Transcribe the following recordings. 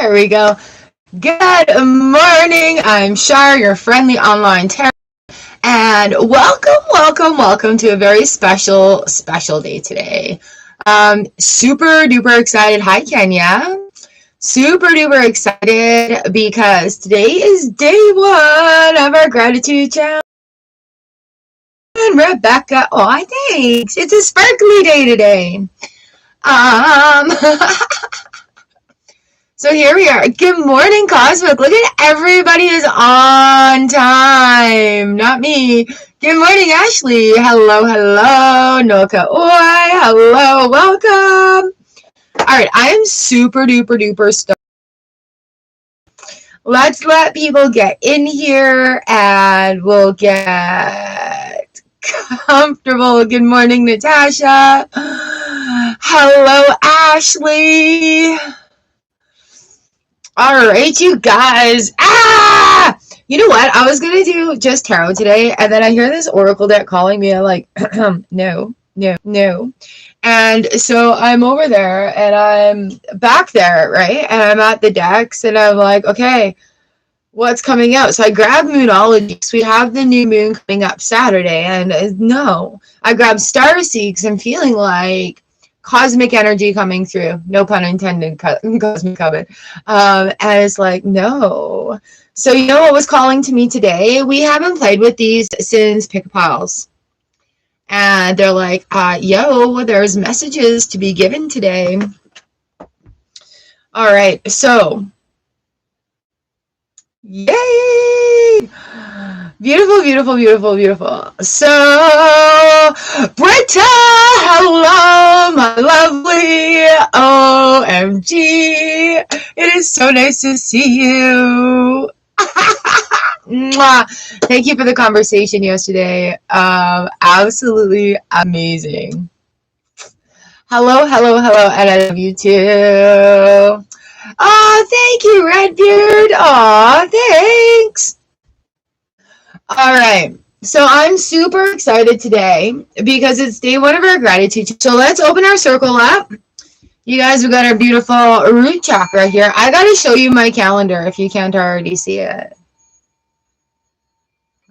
There we go. Good morning. I'm Char, your friendly online tarot, and welcome to a very special day today. Super duper excited. Hi, Kenya. Super duper excited because today is day one of our gratitude challenge. And Rebecca, oh, thanks. It's a sparkly day today. Um, So here we are. Good morning, Cosmic. Look at everybody is on time. Not me. Good morning, Ashley. Hello. Noka Oi. Hello. Welcome. All right. I am super duper stoked. Let's let people get in here and we'll get comfortable. Good morning, Natasha. Hello, Ashley. All right, you guys. You know what? I was going to do just tarot today, and then I hear this oracle deck calling me. I'm like, no. And so I'm over there, and I'm back there, right? And I'm at the decks, and I'm like, okay, what's coming out? So I grab Moonology. So we have the new moon coming up Saturday, and no. I grab Starseed because I'm feeling like cosmic energy coming through, no pun intended, cosmic coming. And it's like, no. So you know what was calling to me today? We haven't played with these since Pick-a-Piles. And they're like, yo, there's messages to be given today. All right, so yay! Beautiful. So, Britta, hello, my lovely OMG. It is so nice to see you. Mwah. Thank you for the conversation yesterday. Absolutely amazing. Hello, and I love you too. Oh, thank you, Redbeard. Aw, thanks. All right. So I'm super excited today because it's day one of our gratitude. So let's open our circle up. You guys, we've got our beautiful root chakra here. I got to show you my calendar if you can't already see it.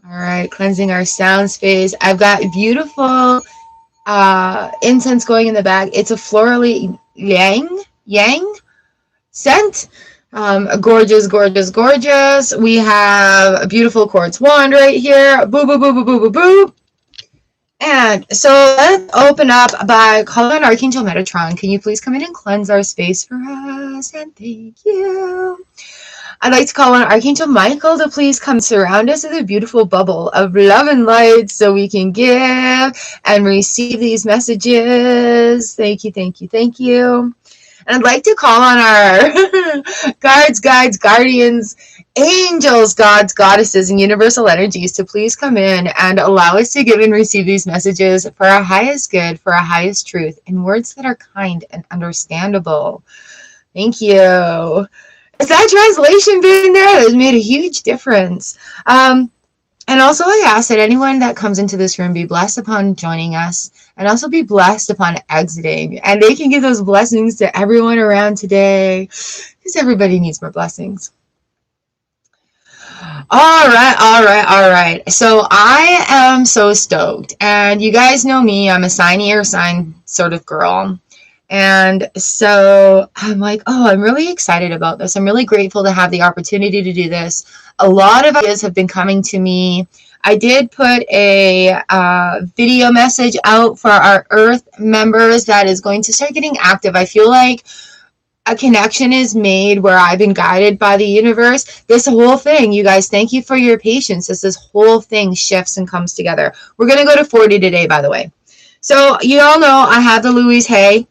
All right. Cleansing our sound space. I've got beautiful incense going in the back. It's a florally yang scent. Gorgeous. We have a beautiful quartz wand right here. Boo. And so let's open up by calling Archangel Metatron. Can you please come in and cleanse our space for us? And thank you. I'd like to call on Archangel Michael to please come surround us with a beautiful bubble of love and light so we can give and receive these messages. Thank you. And I'd like to call on our guides, guardians, angels, gods, goddesses, and universal energies to please come in and allow us to give and receive these messages for our highest good, for our highest truth, in words that are kind and understandable. Thank you. Is that translation being there? That has made a huge difference. And also I ask that anyone that comes into this room be blessed upon joining us and also be blessed upon exiting. And they can give those blessings to everyone around today because everybody needs more blessings. All right. So I am so stoked. And you guys know me. I'm a sign sort of girl. And so I'm like, I'm really excited about this. I'm really grateful to have the opportunity to do this. A lot of ideas have been coming to me. I did put a video message out for our Earth members that is going to start getting active. I feel like a connection is made where I've been guided by the universe. This whole thing, you guys, thank you for your patience as this whole thing shifts and comes together. We're going to go to 40 today, by the way. So you all know I have the Louise Hay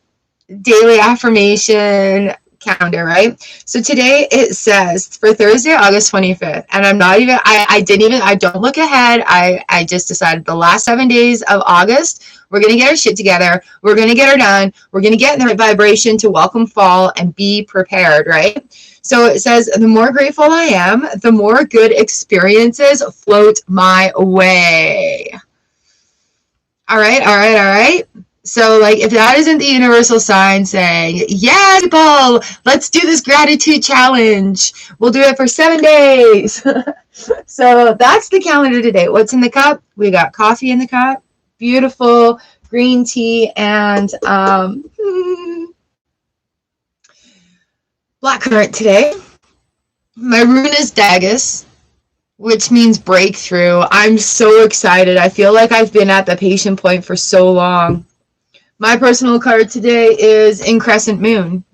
daily affirmation calendar, right? So today it says for Thursday, August 25th, and I'm not even, I don't look ahead. I just decided the last 7 days of August, we're going to get our shit together. We're going to get her done. We're going to get in the right vibration to welcome fall and be prepared, right? So it says, the more grateful I am, the more good experiences float my way. All right. So, like, if that isn't the universal sign saying, yeah, people, let's do this gratitude challenge. We'll do it for 7 days. So that's the calendar today. What's in the cup? We got coffee in the cup, beautiful green tea, and blackcurrant today. My rune is Dagus, which means breakthrough. I'm so excited. I feel like I've been at the patient point for so long. My personal card today is in Crescent Moon.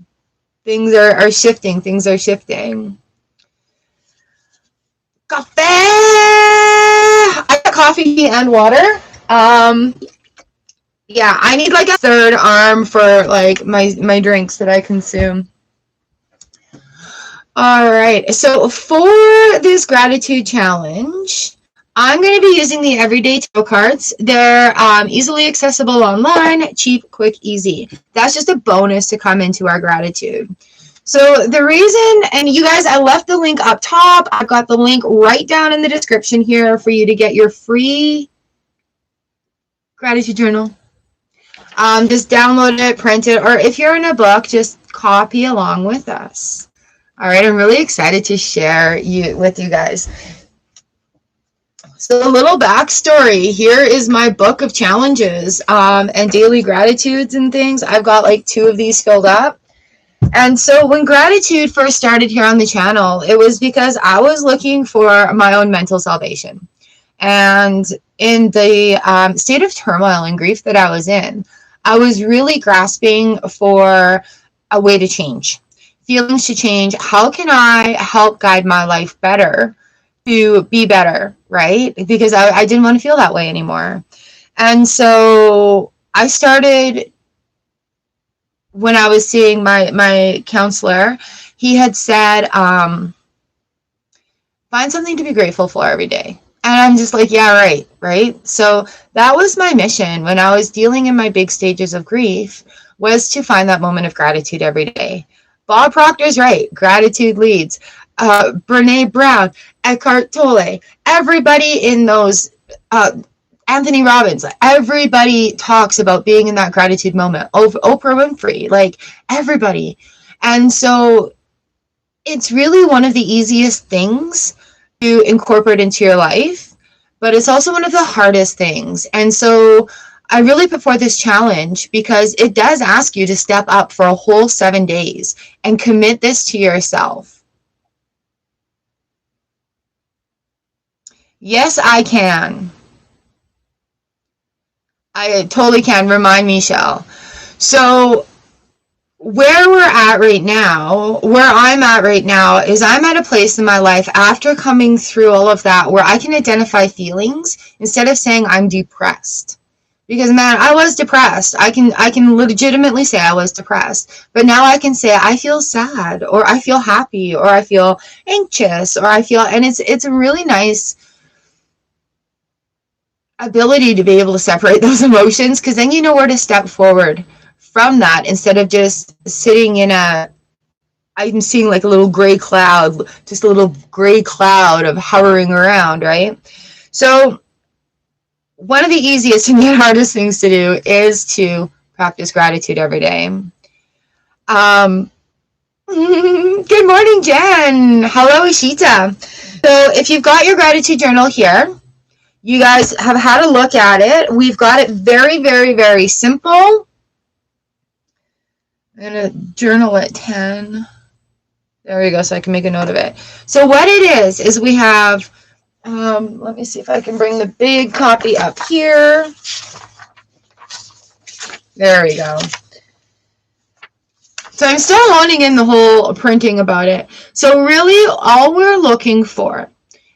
Things are shifting. Things are shifting. Coffee! I got coffee and water. Yeah, I need like a third arm for like my drinks that I consume. All right, so for this gratitude challenge, I'm going to be using the Everyday Tarot cards. They're easily accessible online, cheap, quick, easy. That's just a bonus to come into our gratitude. So the reason, and you guys, I left the link up top. I've got the link right down in the description here for you to get your free gratitude journal. Just download it, print it, or if you're in a book, just copy along with us. All right, I'm really excited to share with you guys. So a little backstory. Here is my book of challenges and daily gratitudes and things. I've got like 2 of these filled up. And so when gratitude first started here on the channel, it was because I was looking for my own mental salvation. And in the state of turmoil and grief that I was in, I was really grasping for a way to change. Feelings to change. How can I help guide my life better to be better, right? Because I didn't want to feel that way anymore. And so I started, when I was seeing my counselor, he had said, find something to be grateful for every day. And I'm just like, yeah, right? So that was my mission when I was dealing in my big stages of grief, was to find that moment of gratitude every day. Bob Proctor's right. Gratitude leads. Brene Brown, Eckhart Tolle, everybody in those, Anthony Robbins, everybody talks about being in that gratitude moment. Oprah Winfrey, like everybody. And so it's really one of the easiest things to incorporate into your life, but it's also one of the hardest things. And so I really put forth this challenge because it does ask you to step up for a whole 7 days and commit this to yourself. Yes, I can. I totally can. Remind me, Shell. So where I'm at right now is I'm at a place in my life after coming through all of that where I can identify feelings instead of saying I'm depressed. Because, man, I was depressed. I can legitimately say I was depressed. But now I can say I feel sad, or I feel happy, or I feel anxious, or I feel, and it's a really nice ability to be able to separate those emotions, because then you know where to step forward from that instead of just sitting in I'm seeing like a little gray cloud, just a little gray cloud of hovering around, right? So one of the easiest and yet hardest things to do is to practice gratitude every day. Good morning, Jen. Hello, Ishita. So if you've got your gratitude journal here, you guys have had a look at it. We've got it very, very, very simple. I'm going to journal at 10. There we go, so I can make a note of it. So what it is we have, let me see if I can bring the big copy up here. There we go. So I'm still honing in the whole printing about it. So really all we're looking for,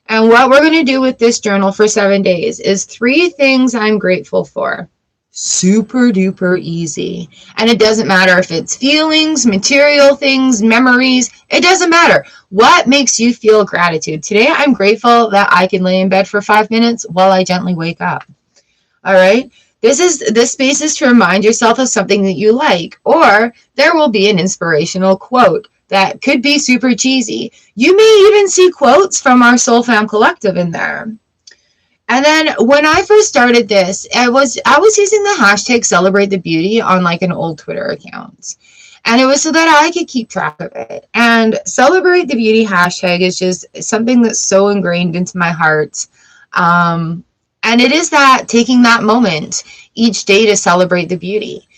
and what we're going to do with this journal for 7 days, is 3 things I'm grateful for. Super duper easy. And it doesn't matter if it's feelings, material things, memories. It doesn't matter. What makes you feel gratitude? Today, I'm grateful that I can lay in bed for 5 minutes while I gently wake up. All right. This space is to remind yourself of something that you like, or there will be an inspirational quote that could be super cheesy. You may even see quotes from our Soul Fam Collective in there. And then when I first started this, I was using the hashtag celebrate the beauty on like an old Twitter account. And it was so that I could keep track of it. And celebrate the beauty hashtag is just something that's so ingrained into my heart. And it is that taking that moment each day to celebrate the beauty.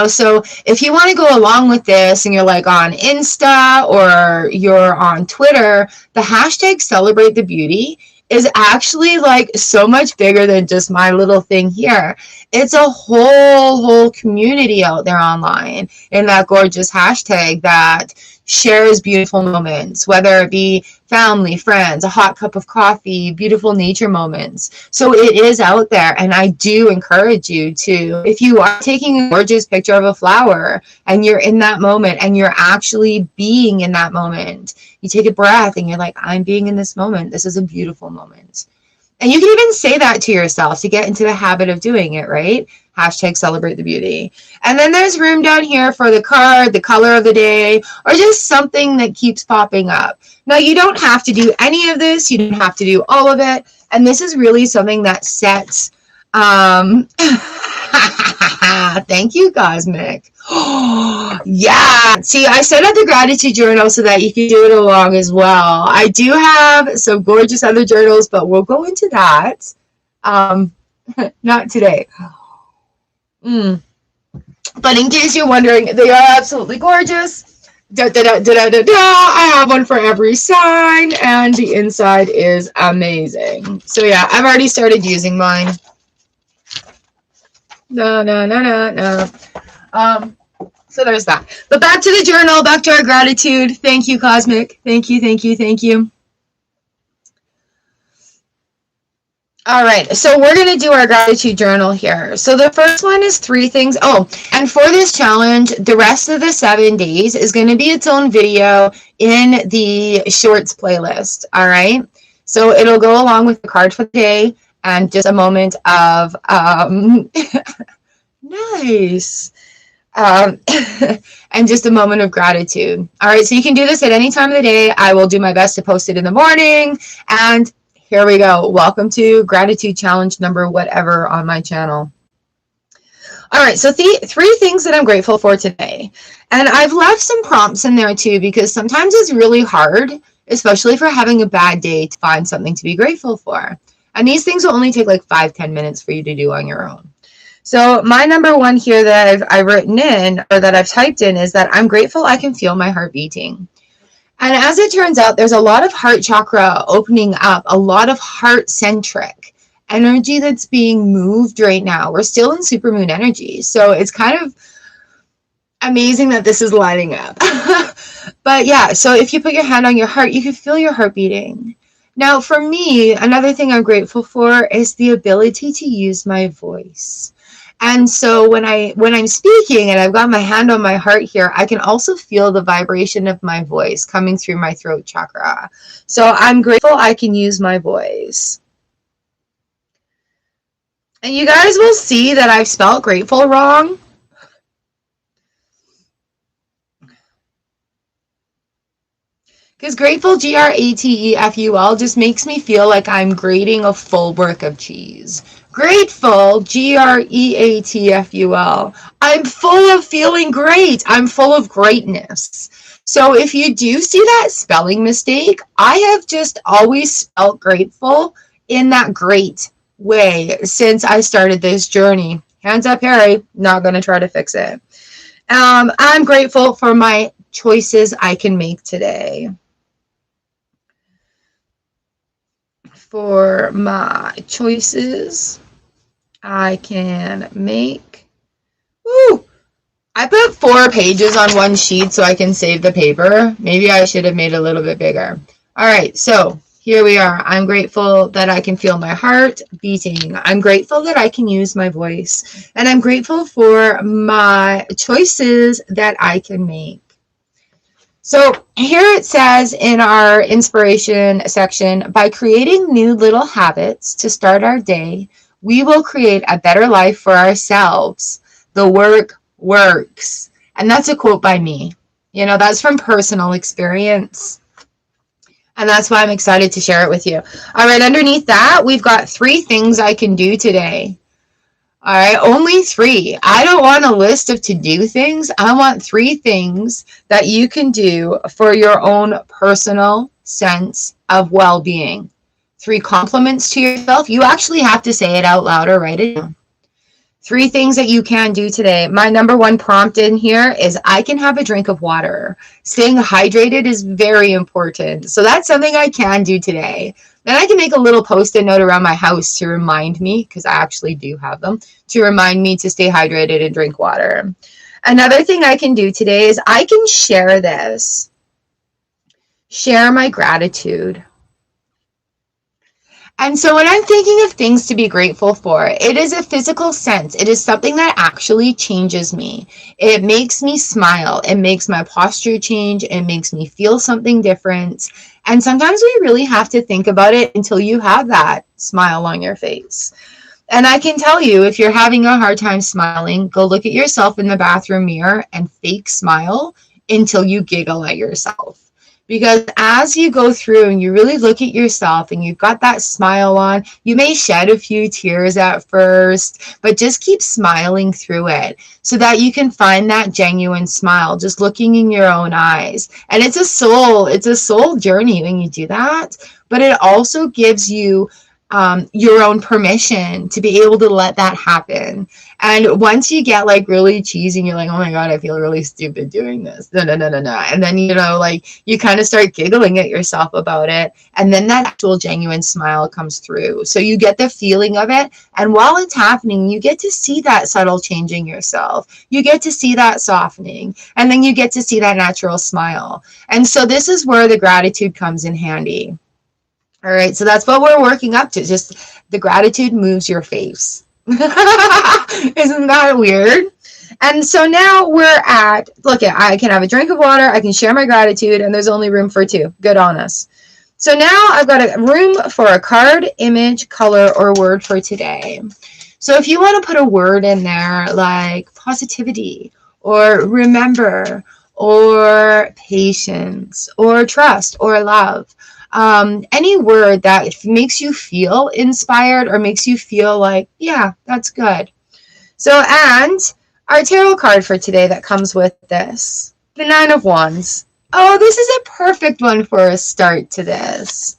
So if you want to go along with this and you're like on Insta or you're on Twitter, the hashtag celebrate the beauty is actually like so much bigger than just my little thing here. It's a whole community out there online in that gorgeous hashtag that shares beautiful moments, whether it be family, friends, a hot cup of coffee, beautiful nature moments. So it is out there, and I do encourage you to, if you are taking a gorgeous picture of a flower and you're in that moment and you're actually being in that moment, you take a breath and you're like, I'm being in this moment. This is a beautiful moment. And you can even say that to yourself to get into the habit of doing it, right? Hashtag celebrate the beauty. And then there's room down here for the card, the color of the day, or just something that keeps popping up. Now, you don't have to do any of this. You don't have to do all of it. And this is really something that sets, thank you, Cosmic. Yeah. See, I set up the gratitude journal so that you can do it along as well. I do have some gorgeous other journals, but we'll go into that. Not today. But in case you're wondering, they are absolutely gorgeous. I have one for every sign, and the inside is amazing. So yeah, I've already started using mine. No. So there's that. But back to the journal, back to our gratitude. Thank you, Cosmic. Thank you. All right, so we're going to do our gratitude journal here. So the first one is 3 things. Oh, and for this challenge, the rest of the 7 days is going to be its own video in the shorts playlist. All right, so it'll go along with the card for the day and just a moment of nice. And just a moment of gratitude. All right, so you can do this at any time of the day. I will do my best to post it in the morning. And here we go. Welcome to gratitude challenge number whatever on my channel. All right, so 3 things that I'm grateful for today. And I've left some prompts in there too, because sometimes it's really hard, especially for having a bad day, to find something to be grateful for. And these things will only take like 5-10 minutes for you to do on your own. So my number 1 here that I've written in, or that I've typed in, is that I'm grateful I can feel my heart beating. And as it turns out, there's a lot of heart chakra opening up, a lot of heart-centric energy that's being moved right now. We're still in supermoon energy, so it's kind of amazing that this is lining up. But yeah, so if you put your hand on your heart, you can feel your heart beating. Now, for me, another thing I'm grateful for is the ability to use my voice. And so when I'm speaking and I've got my hand on my heart here, I can also feel the vibration of my voice coming through my throat chakra. So I'm grateful I can use my voice. And you guys will see that I've spelled grateful wrong. Because grateful, Grateful, just makes me feel like I'm grating a full brick of cheese. Grateful, Greatful. I'm full of feeling great. I'm full of greatness. So if you do see that spelling mistake, I have just always spelled grateful in that great way since I started this journey. Hands up, Harry. Not going to try to fix it. I'm grateful for my choices I can make today. For my choices I can make. Woo! I put 4 pages on one sheet so I can save the paper. Maybe I should have made it a little bit bigger. All right, so here we are. I'm grateful that I can feel my heart beating. I'm grateful that I can use my voice. And I'm grateful for my choices that I can make. So here it says in our inspiration section, by creating new little habits to start our day, we will create a better life for ourselves. The work works. And that's a quote by me. That's from personal experience. And that's why I'm excited to share it with you. All right, underneath that, we've got 3 things I can do today. All right, only 3. I don't want a list of to-do things. I want 3 things that you can do for your own personal sense of well-being. 3 compliments to yourself. You actually have to say it out loud or write it down. 3 things that you can do today. My number 1 prompt in here is I can have a drink of water. Staying hydrated is very important. So that's something I can do today. Then I can make a little post-it note around my house to remind me, because I actually do have them, to remind me to stay hydrated and drink water. Another thing I can do today is I can share this. Share my gratitude. And so when I'm thinking of things to be grateful for, it is a physical sense. It is something that actually changes me. It makes me smile. It makes my posture change. It makes me feel something different. And sometimes we really have to think about it until you have that smile on your face. And I can tell you, if you're having a hard time smiling, go look at yourself in the bathroom mirror and fake smile until you giggle at yourself. Because as you go through and you really look at yourself and you've got that smile on, you may shed a few tears at first, but just keep smiling through it so that you can find that genuine smile, just looking in your own eyes. And it's a soul journey when you do that, but it also gives you your own permission to be able to let that happen. And once you get like really cheesy and you're like, oh my God, I feel really stupid doing this. No. And then, like you kind of start giggling at yourself about it. And then that actual genuine smile comes through. So you get the feeling of it. And while it's happening, you get to see that subtle change in yourself. You get to see that softening. And then you get to see that natural smile. And so this is where the gratitude comes in handy. All right, so that's what we're working up to. Just the gratitude moves your face. Isn't that weird? And so now we're at, look at, I can have a drink of water, I can share my gratitude, and there's only room for 2. Good on us. So now I've got a room for a card, image, color, or word for today. So if you want to put a word in there like positivity, or remember, or patience, or trust, or love, any word that makes you feel inspired or makes you feel like, yeah, that's good. So, and our tarot card for today that comes with this, the 9 of Wands. Oh, this is a perfect one for a start to this.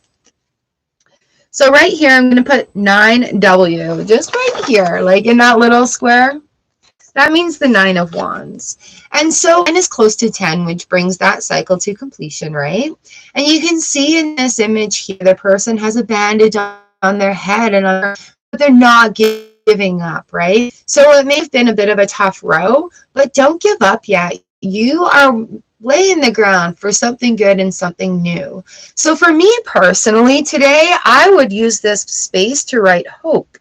So right here, I'm going to put 9W, just right here, like in that little square. That means the 9 of Wands. And so 9 is close to 10, which brings that cycle to completion, right? And you can see in this image here, the person has a bandage on their head, but they're not giving up, right? So it may have been a bit of a tough row, but don't give up yet. You are laying the ground for something good and something new. So for me personally today, I would use this space to write hope.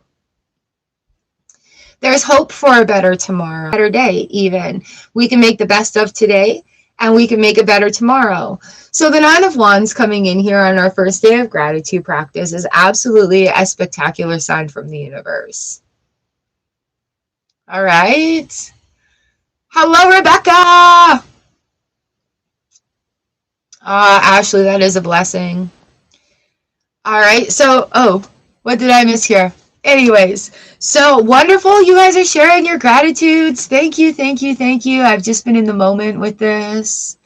There's hope for a better tomorrow, a better day even. We can make the best of today and we can make it better tomorrow. So the 9 of Wands coming in here on our first day of gratitude practice is absolutely a spectacular sign from the universe. All right. Hello, Rebecca. Ashley, that is a blessing. All right. So, what did I miss here? Anyways, so wonderful. You guys are sharing your gratitudes. Thank you, thank you, thank you. I've just been in the moment with this.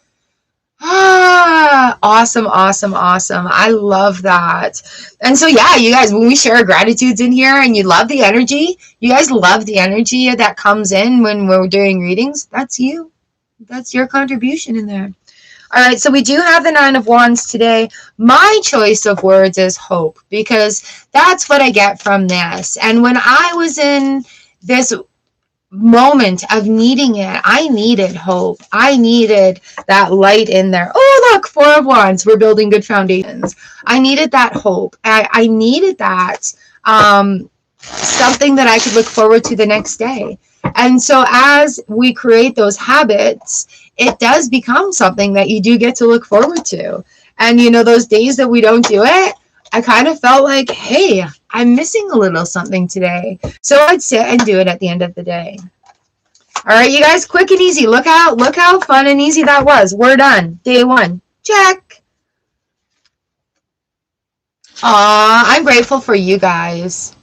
Awesome, awesome, awesome. I love that. And so, yeah, you guys, when we share our gratitudes in here and you love the energy, you guys love the energy that comes in when we're doing readings. That's you. That's your contribution in there. All right, so we do have the 9 of Wands today. My choice of words is hope, because that's what I get from this. And when I was in this moment of needing it, I needed hope. I needed that light in there. Oh, look, 4 of Wands. We're building good foundations. I needed that hope. I needed that something that I could look forward to the next day. And so as we create those habits, it does become something that you do get to look forward to. And, those days that we don't do it, I kind of felt like, hey, I'm missing a little something today. So I'd sit and do it at the end of the day. All right, you guys, quick and easy. Look how fun and easy that was. We're done. Day 1. Check. Aw, I'm grateful for you guys.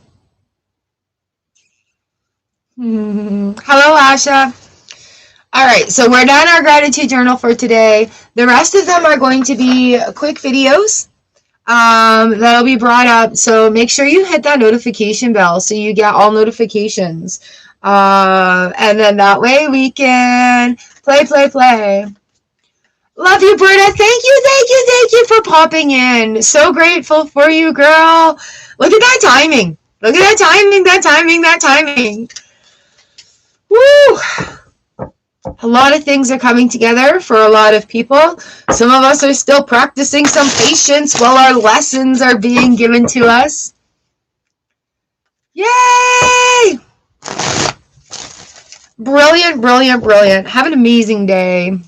Hello, Asha. All right, so we're done our gratitude journal for today. The rest of them are going to be quick videos that'll be brought up. So make sure you hit that notification bell so you get all notifications. And then that way we can play. Love you, Britta. Thank you for popping in. So grateful for you, girl. Look at that timing. Look at that timing. Woo! A lot of things are coming together for a lot of people. Some of us are still practicing some patience while our lessons are being given to us. Yay! Brilliant. Have an amazing day.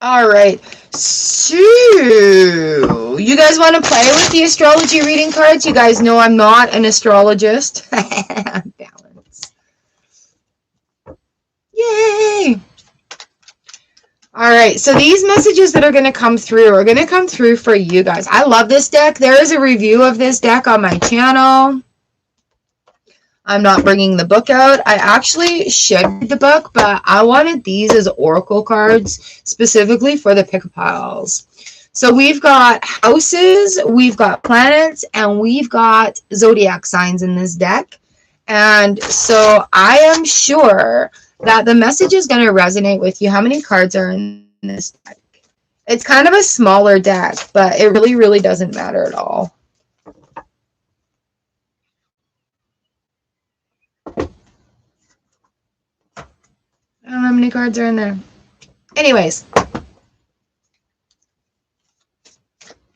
All right, so you guys want to play with the astrology reading cards? You guys know I'm not an astrologist. Balance. Yay! All right, so these messages that are going to come through are going to come through for you guys. I love this deck. There is a review of this deck on my channel. I'm not bringing the book out. I actually should read the book, but I wanted these as oracle cards specifically for the pick-a-piles. So we've got houses, we've got planets, and we've got zodiac signs in this deck. And so I am sure that the message is going to resonate with you. How many cards are in this deck? It's kind of a smaller deck, but it really doesn't matter at all. I don't know how many cards are in there. Anyways.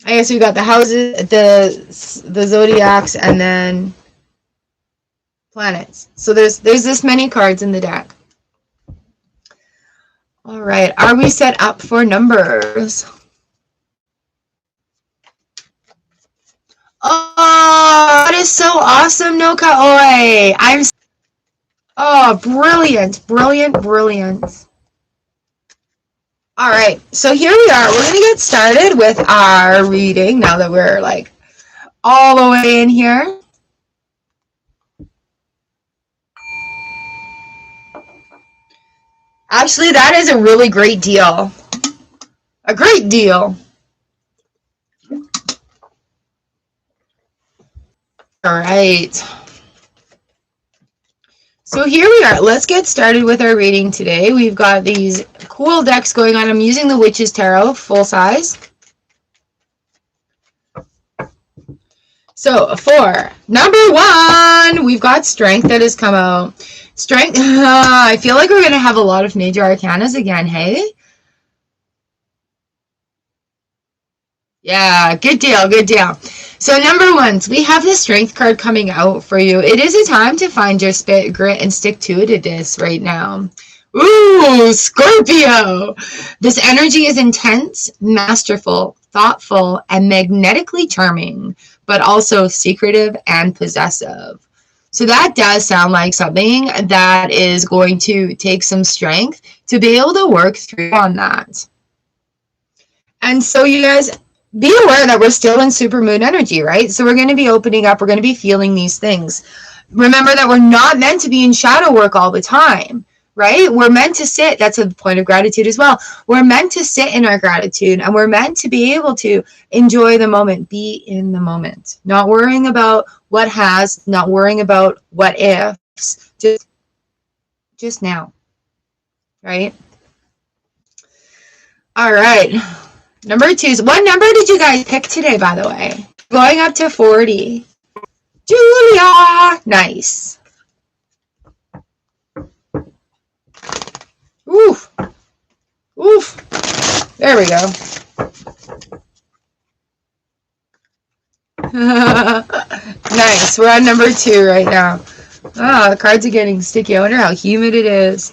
I guess we got the houses, the zodiacs, and then planets. So there's this many cards in the deck. All right. Are we set up for numbers? Oh, that is so awesome, Noka Oi. Oh, brilliant. All right, so here we are. We're going to get started with our reading now that we're like all the way in here. Actually, that is a really great deal. A great deal. All right. So here we are. Let's get started with our reading today. We've got these cool decks going on. I'm using the Witch's Tarot full size. So for number one, we've got Strength that has come out. Strength. I feel like we're going to have a lot of major arcanas again, hey? Yeah, good deal. So number one, we have the Strength card coming out for you. It is a time to find your spit, grit, and stick to it right now. Ooh, Scorpio! This energy is intense, masterful, thoughtful, and magnetically charming, but also secretive and possessive. So that does sound like something that is going to take some strength to be able to work through on that. And so you guys, be aware that we're still in supermoon energy, right? So we're going to be opening up. We're going to be feeling these things. Remember that we're not meant to be in shadow work all the time, right? We're meant to sit. That's a point of gratitude as well. We're meant to sit in our gratitude, and we're meant to be able to enjoy the moment, be in the moment, not worrying about what has, not worrying about what ifs, just now, right? All right. Number two. What number did you guys pick today, by the way? Going up to 40. Julia! Nice. Oof. There we go. Nice. We're on number 2 right now. Ah, the cards are getting sticky. I wonder how humid it is.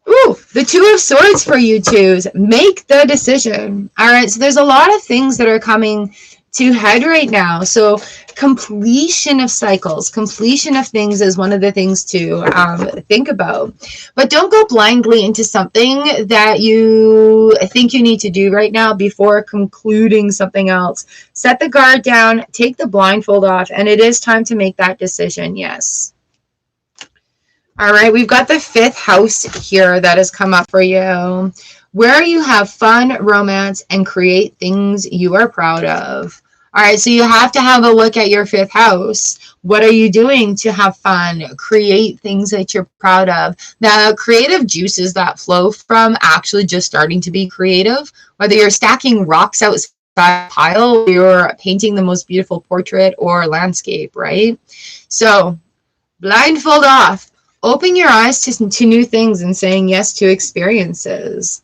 Ooh, the 2 of Swords for you twos. Make the decision. All right, so there's a lot of things that are coming to head right now. So completion of cycles, completion of things is one of the things to think about. But don't go blindly into something that you think you need to do right now before concluding something else. Set the guard down, take the blindfold off, and it is time to make that decision. Yes. All right, we've got the 5th house here that has come up for you, where you have fun, romance, and create things you are proud of. All right, so you have to have a look at your 5th house. What are you doing to have fun, create things that you're proud of? The creative juices that flow from actually just starting to be creative, whether you're stacking rocks outside a pile, or you're painting the most beautiful portrait or landscape, right? So blindfold off. Open your eyes to new things and saying yes to experiences.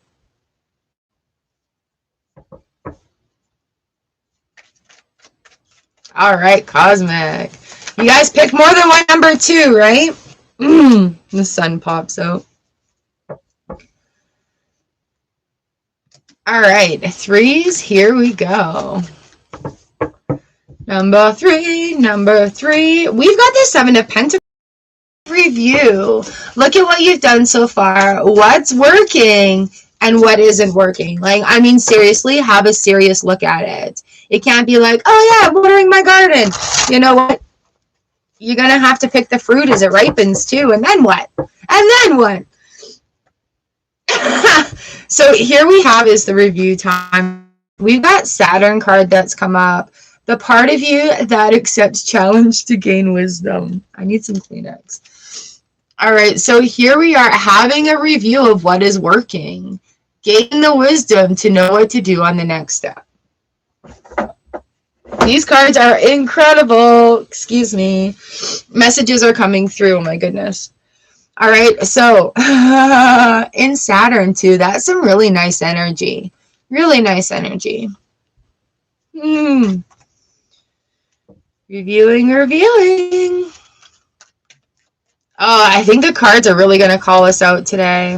All right, Cosmic. You guys pick more than one number 2, right? The sun pops out. All right, 3s, here we go. Number 3. We've got the 7 of Pentacles. Review. Look at what you've done so far. What's working and what isn't working. Like, I mean, seriously, have a serious look at it. It can't be like, oh yeah, I'm watering my garden. You know what? You're going to have to pick the fruit as it ripens too. And then what? And then what? So here we have is the review time. We've got Saturn card that's come up. The part of you that accepts challenge to gain wisdom. I need some Kleenex. All right, so here we are having a review of what is working. Gain the wisdom to know what to do on the next step. These cards are incredible. Excuse me. Messages are coming through. Oh my goodness. All right, so in Saturn too, that's some really nice energy. Really nice energy. Reviewing. Oh, I think the cards are really going to call us out today.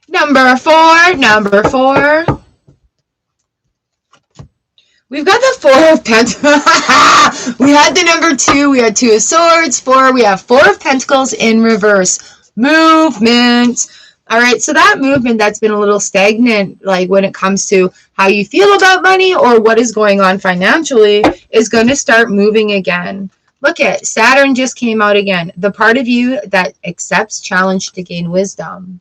Number four. We've got the 4 of Pentacles. We had the number 2. We had 2 of Swords. 4. We have 4 of Pentacles in reverse. Movement. All right, so that movement that's been a little stagnant, like when it comes to how you feel about money or what is going on financially, is going to start moving again. Look at Saturn just came out again. The part of you that accepts challenge to gain wisdom.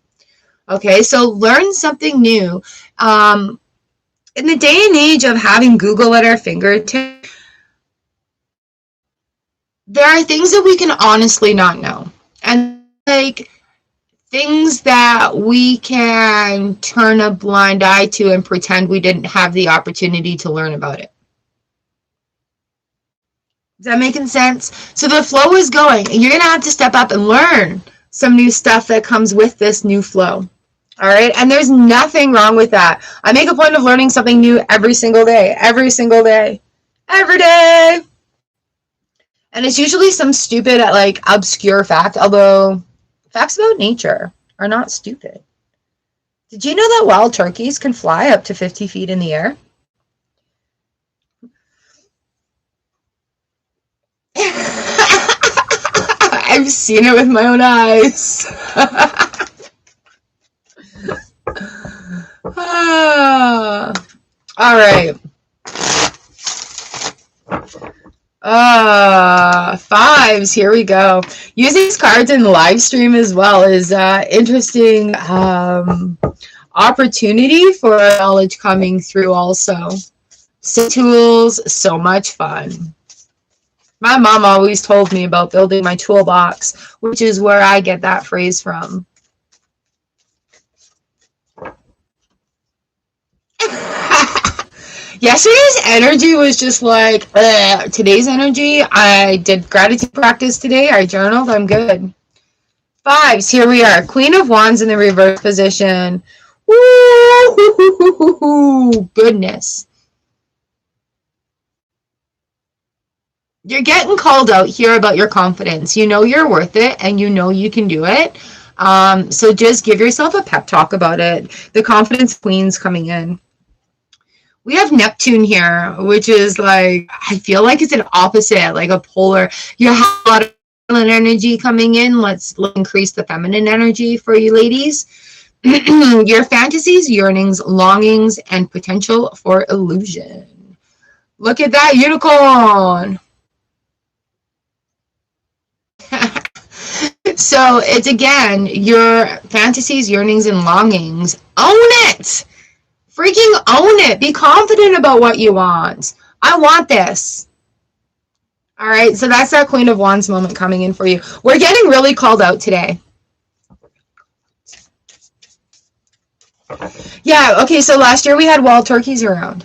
Okay, so learn something new. In the day and age of having Google at our fingertips, there are things that we can honestly not know. And like things that we can turn a blind eye to and pretend we didn't have the opportunity to learn about it. Is that making sense? So the flow is going, and you're going to have to step up and learn some new stuff that comes with this new flow. All right, and there's nothing wrong with that. I make a point of learning something new every single day, every day. And it's usually some stupid, like, obscure fact, although facts about nature are not stupid. Did you know that wild turkeys can fly up to 50 feet in the air? I've seen it with my own eyes. All right. 5s, here we go. Use these cards in the live stream as well is interesting opportunity for knowledge coming through also. Tools, so much fun. My mom always told me about building my toolbox, which is where I get that phrase from. Yesterday's energy was just like, ugh. Today's energy, I did gratitude practice today. I journaled. I'm good. 5s, here we are. Queen of Wands in the reverse position. Woo, goodness. You're getting called out here about your confidence. You know you're worth it, and you know you can do it. So just give yourself a pep talk about it. The confidence queen's coming in. We have Neptune here, which is like, I feel like it's an opposite, like a polar. You have a lot of masculine energy coming in. Let's increase the feminine energy for you ladies. Your fantasies, yearnings, longings, and potential for illusion. Look at that unicorn. So it's again, your fantasies, yearnings, and longings. Own it! Freaking own it. Be confident about what you want. I want this. All right, so that's that Queen of Wands moment coming in for you. We're getting really called out today. Yeah, okay, so last year we had wild turkeys around.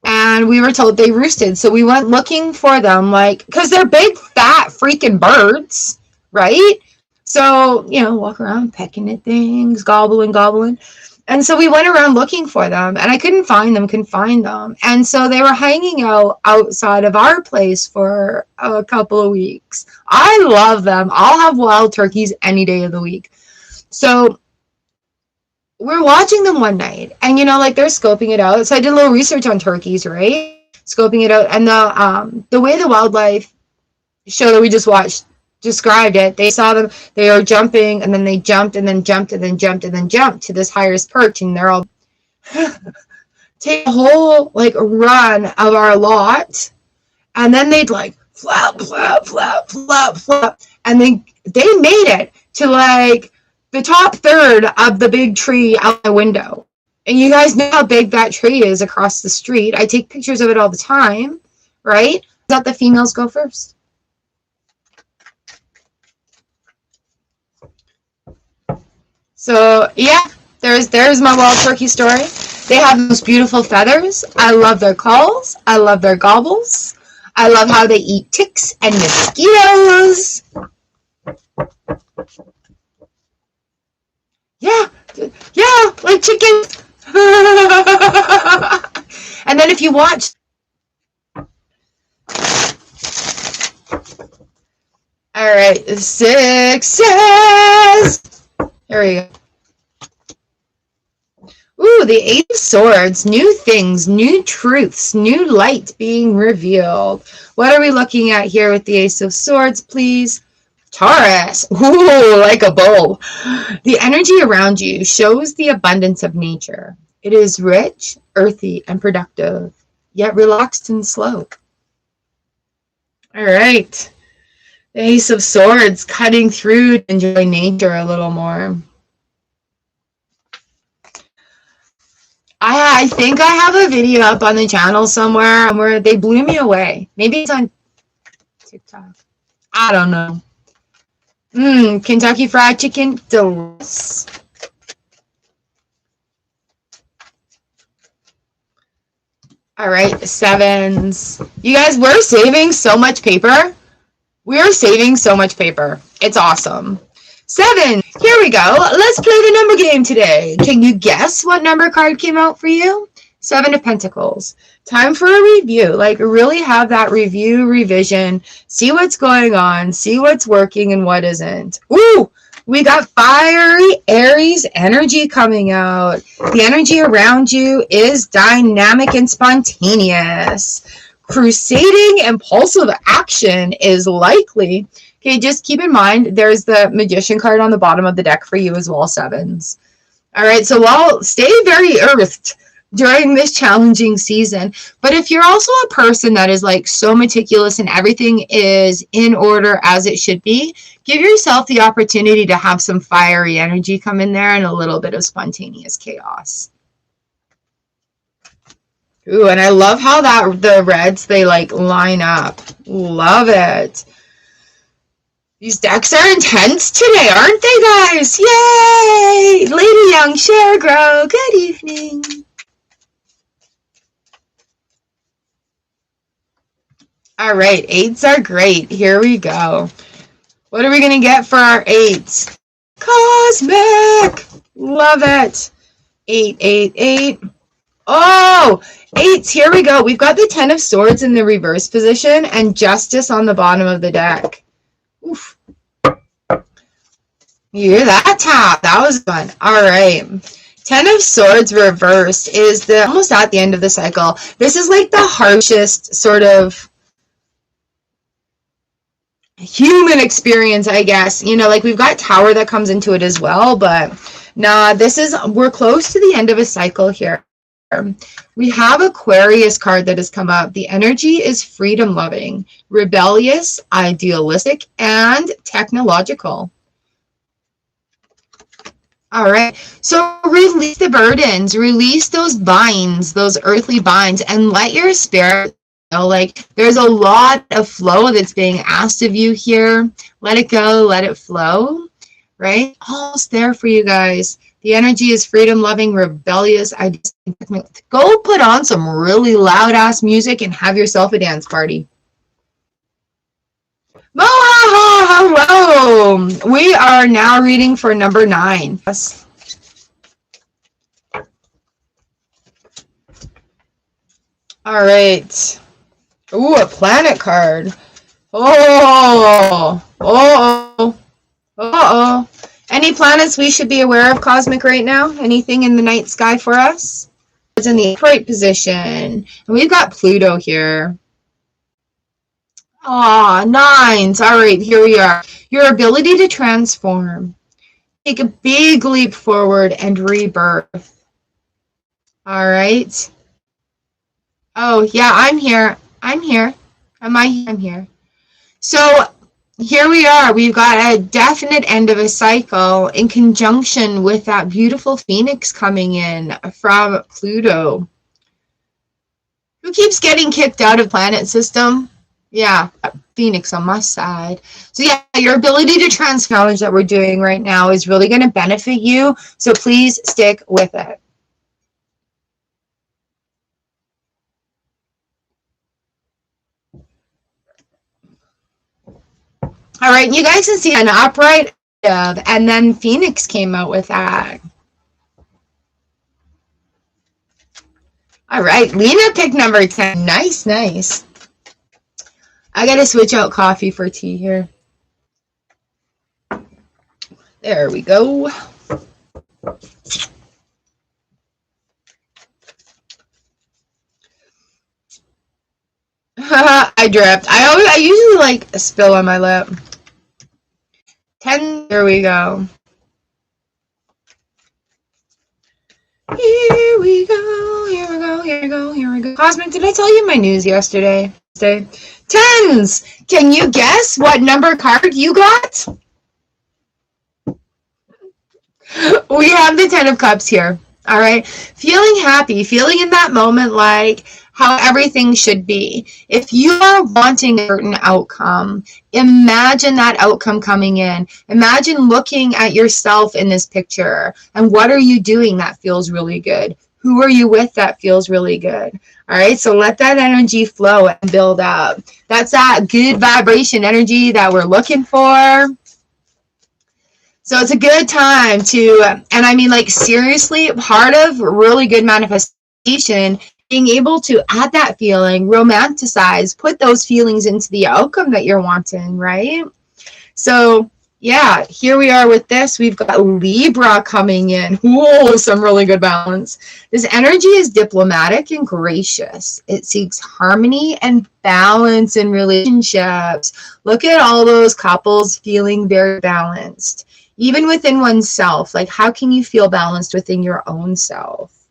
And we were told they roosted. So we went looking for them, like, because they're big, fat, freaking birds, right? So, you know, walk around pecking at things, gobbling. And so we went around looking for them, and I couldn't find them. And so they were hanging out outside of our place for a couple of weeks. I love them. I'll have wild turkeys any day of the week. So we're watching them one night, and you know, like they're scoping it out. So I did a little research on turkeys, right? Scoping it out, and the way the wildlife show that we just watched described it, they saw them, they were jumping, and then they jumped, and then jumped, and then jumped, and then jumped to this highest perch, and they're all take a whole like run of our lot, and then they'd like flap, and they made it to like the top third of the big tree out the window. And you guys know how big that tree is across the street. I take pictures of it all the time, right? Let the females go first. So yeah, there's my wild turkey story. They have those beautiful feathers. I love their calls. I love their gobbles. I love how they eat ticks and mosquitoes. Yeah, like chickens. And then if you watch, all right, success. There we go. Ooh, the Eight of Swords, new things, new truths, new light being revealed. What are we looking at here with the Ace of Swords, please? Taurus, ooh, like a bull. The energy around you shows the abundance of nature. It is rich, earthy, and productive, yet relaxed and slow. All right. The Ace of Swords, cutting through to enjoy nature a little more. I think I have a video up on the channel somewhere where they blew me away. Maybe it's on TikTok. I don't know. Kentucky Fried Chicken, delicious. All right, sevens. You guys, we're saving so much paper. We're saving so much paper. It's awesome. 7. Here we go. Let's play the number game today. Can you guess what number card came out for you? 7 of Pentacles. Time for a review. Like, really have that review, revision. See what's going on. See what's working and what isn't. Ooh, we got fiery Aries energy coming out. The energy around you is dynamic and spontaneous. Crusading impulsive action is likely. Okay, just keep in mind, there's the Magician card on the bottom of the deck for you as well, sevens. All right, so stay very earthed during this challenging season. But if you're also a person that is like so meticulous and everything is in order as it should be, give yourself the opportunity to have some fiery energy come in there and a little bit of spontaneous chaos. Ooh, and I love how the reds, they like line up. Love it. These decks are intense today, aren't they, guys? Yay! Lady Young, Share, Grow, good evening. All right, 8s are great. Here we go. What are we going to get for our 8s? Cosmic! Love it. 8, 8, 8. Oh, 8s. Here we go. We've got the 10 of Swords in the reverse position and Justice on the bottom of the deck. Oof. You hear that tap? That was fun. All right. Ten of Swords reversed is the almost at the end of the cycle. This is like the harshest sort of human experience, I guess. You know, like we've got Tower that comes into it as well, but nah, we're close to the end of a cycle here. We have Aquarius card that has come up. The energy is freedom loving, rebellious, idealistic, and technological. All right, so release the burdens, release those binds, those earthly binds, and let your spirit know, like there's a lot of flow that's being asked of you here. Let it go, let it flow, right? Almost there for you guys. The energy is freedom loving, rebellious. Go put on some really loud ass music and have yourself a dance party. Hello! We are now reading for number 9. All right. Ooh, a planet card. Uh-oh. Any planets we should be aware of, Cosmic, right now? Anything in the night sky for us? It's in the upright position. And we've got Pluto here. Aw, 9s. All right, here we are. Your ability to transform. Take a big leap forward and rebirth. All right. Oh, yeah, I'm here. I'm here. I'm here. So here we are. We've got a definite end of a cycle in conjunction with that beautiful Phoenix coming in from Pluto. Who keeps getting kicked out of planet system? Yeah, Phoenix on my side. So yeah, your ability to transform that we're doing right now is really going to benefit you. So please stick with it. All right, you guys can see an upright, and then Phoenix came out with that. All right, Lena picked number 10. Nice. I gotta switch out coffee for tea here. There we go. I dripped. I usually like a spill on my lip. 10. Here we go. Here we go. Cosmic, did I tell you my news yesterday? 10s! Can you guess what number card you got? We have the 10 of Cups here. All right. Feeling happy, feeling in that moment like how everything should be. If you are wanting a certain outcome, imagine that outcome coming in. Imagine looking at yourself in this picture and what are you doing that feels really good? Who are you with that feels really good? All right, so let that energy flow and build up. That's that good vibration energy that we're looking for. So it's a good time to, and I mean, like, seriously, part of really good manifestation, being able to add that feeling, romanticize, put those feelings into the outcome that you're wanting, right? So yeah, here we are with this. We've got Libra coming in. Whoa, some really good balance. This energy is diplomatic and gracious. It seeks harmony and balance in relationships. Look at all those couples feeling very balanced. Even within oneself, like how can you feel balanced within your own self?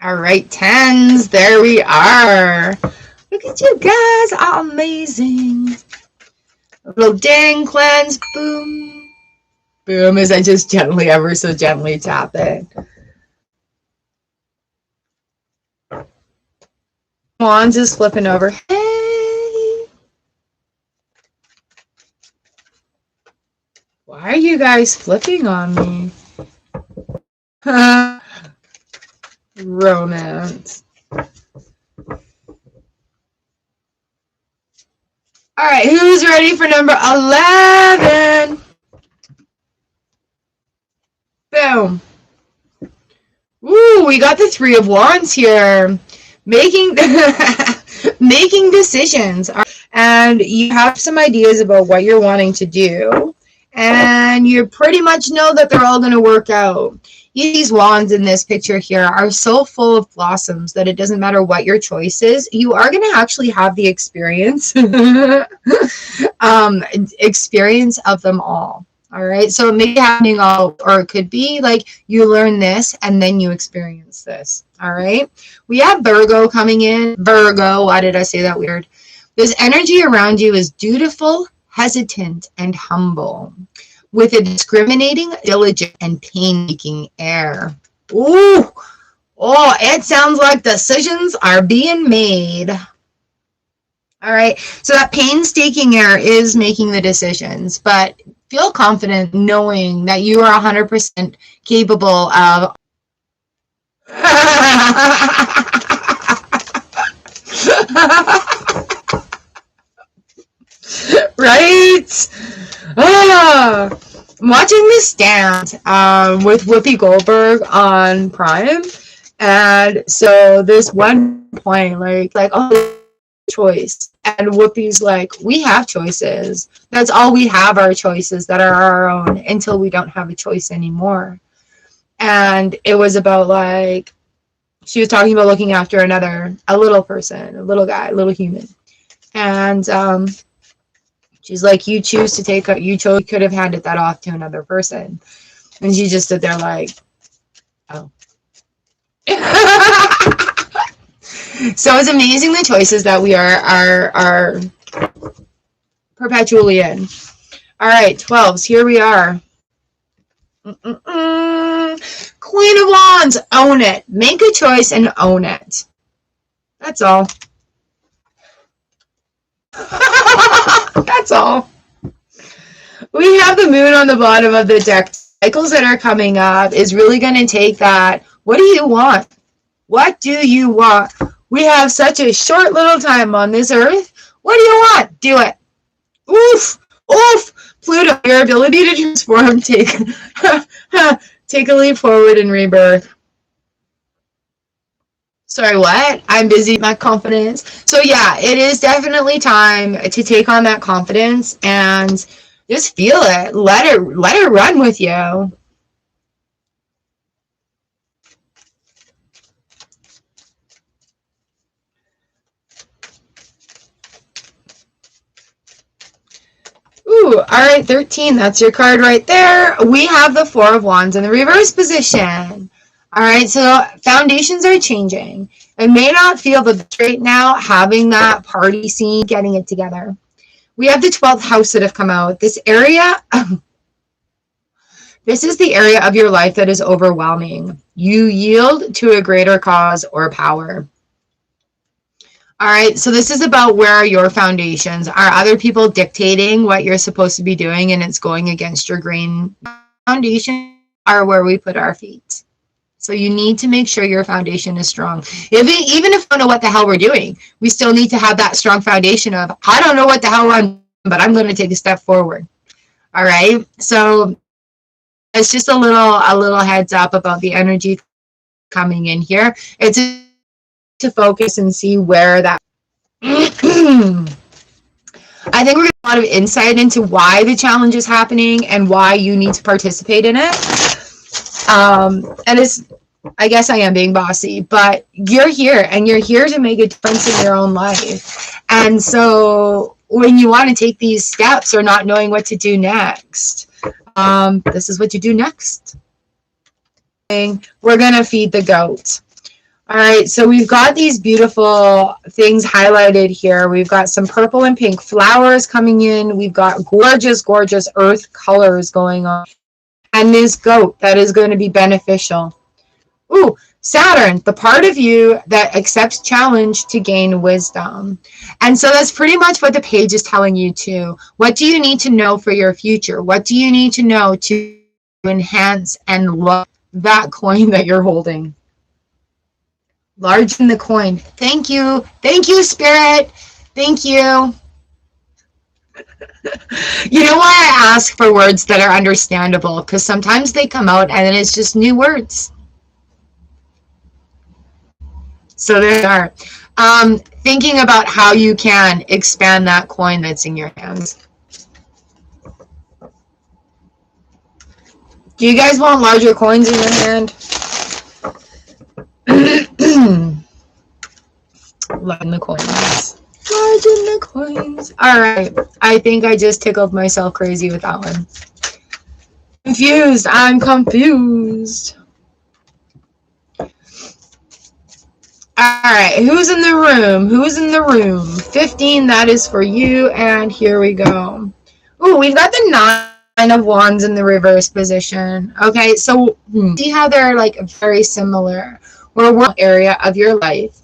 All right, 10s, there we are. Look at you guys, all amazing. A little dang cleanse, boom. Boom, as I just gently, ever so gently tap it. Wands is flipping over. Hey. Why are you guys flipping on me? Romance. All right, who's ready for number 11? Boom. Ooh, we got the 3 of Wands here. Making decisions. And you have some ideas about what you're wanting to do. and you pretty much know that they're all going to work out. These wands in this picture here are so full of blossoms that it doesn't matter what your choice is, you are going to actually have the experience experience of them all. All right, so it may be happening all, or it could be like you learn this and then you experience this. All right, we have Virgo coming in. Virgo, why did I say that weird? This energy around you is dutiful, hesitant, and humble, with a discriminating, diligent, and painstaking air. Ooh, oh, it sounds like decisions are being made. All right, so that painstaking air is making the decisions, but feel confident knowing that you are 100% capable of right? Ah, I'm watching this dance with Whoopi Goldberg on Prime, and so this one point, like oh, choice, and Whoopi's like, we have choices. That's all we have, are choices that are our own until we don't have a choice anymore. And it was about like, she was talking about looking after a little person, a little guy, a little human, and she's like, you choose to take, you could have handed that off to another person. And she just stood there like, oh. So it's amazing the choices that we are perpetually in. All right, 12s, here we are. Queen of Wands, own it. Make a choice and own it. That's all. That's all. We have the moon on the bottom of the deck. Cycles that are coming up is really going to take that. What do you want? What do you want? We have such a short little time on this earth. What do you want? Do it. Oof. Oof. Pluto, your ability to transform, take a leap forward in rebirth. Sorry, what? I'm busy with my confidence. So yeah, it is definitely time to take on that confidence and just feel it. Let it run with you. Ooh, all right, 13. That's your card right there. We have the Four of Wands in the reverse position. All right, so foundations are changing. It may not feel the best right now, having that party scene, getting it together. We have the 12th house that have come out. This area, this is the area of your life that is overwhelming. You yield to a greater cause or power. All right, so this is about where are your foundations. Are other people dictating what you're supposed to be doing and it's going against your grain? Foundation are where we put our feet. So you need to make sure your foundation is strong. Even if we don't know what the hell we're doing, we still need to have that strong foundation of, I don't know what the hell I'm doing, but I'm going to take a step forward. All right, so it's just a little heads up about the energy coming in here. It's to focus and see where that I think we're getting a lot of insight into why the challenge is happening and why you need to participate in it. And it's, I guess I am being bossy, but you're here and you're here to make a difference in your own life. And so when you want to take these steps or not knowing what to do next, this is what you do next. We're going to feed the goat. All right, so we've got these beautiful things highlighted here. We've got some purple and pink flowers coming in. We've got gorgeous, gorgeous earth colors going on. And this goat that is going to be beneficial. Ooh, Saturn, the part of you that accepts challenge to gain wisdom. And so that's pretty much what the page is telling you too. What do you need to know for your future? What do you need to know to enhance and love that coin that you're holding? Large in the coin. Thank you. Thank you, Spirit. Thank you. You know why I ask for words that are understandable? Because sometimes they come out and it's just new words. So there you are. Thinking about how you can expand that coin that's in your hands. Do you guys want larger coins in your hand? Large in the coins. Large in the coins. Alright. I think I just tickled myself crazy with that one. Confused. I'm confused. Alright. Who's in the room? Who's in the room? 15. That is for you. And here we go. Ooh, we've got the 9 of Wands in the reverse position. Okay, so see how they're like very similar. Where one area of your life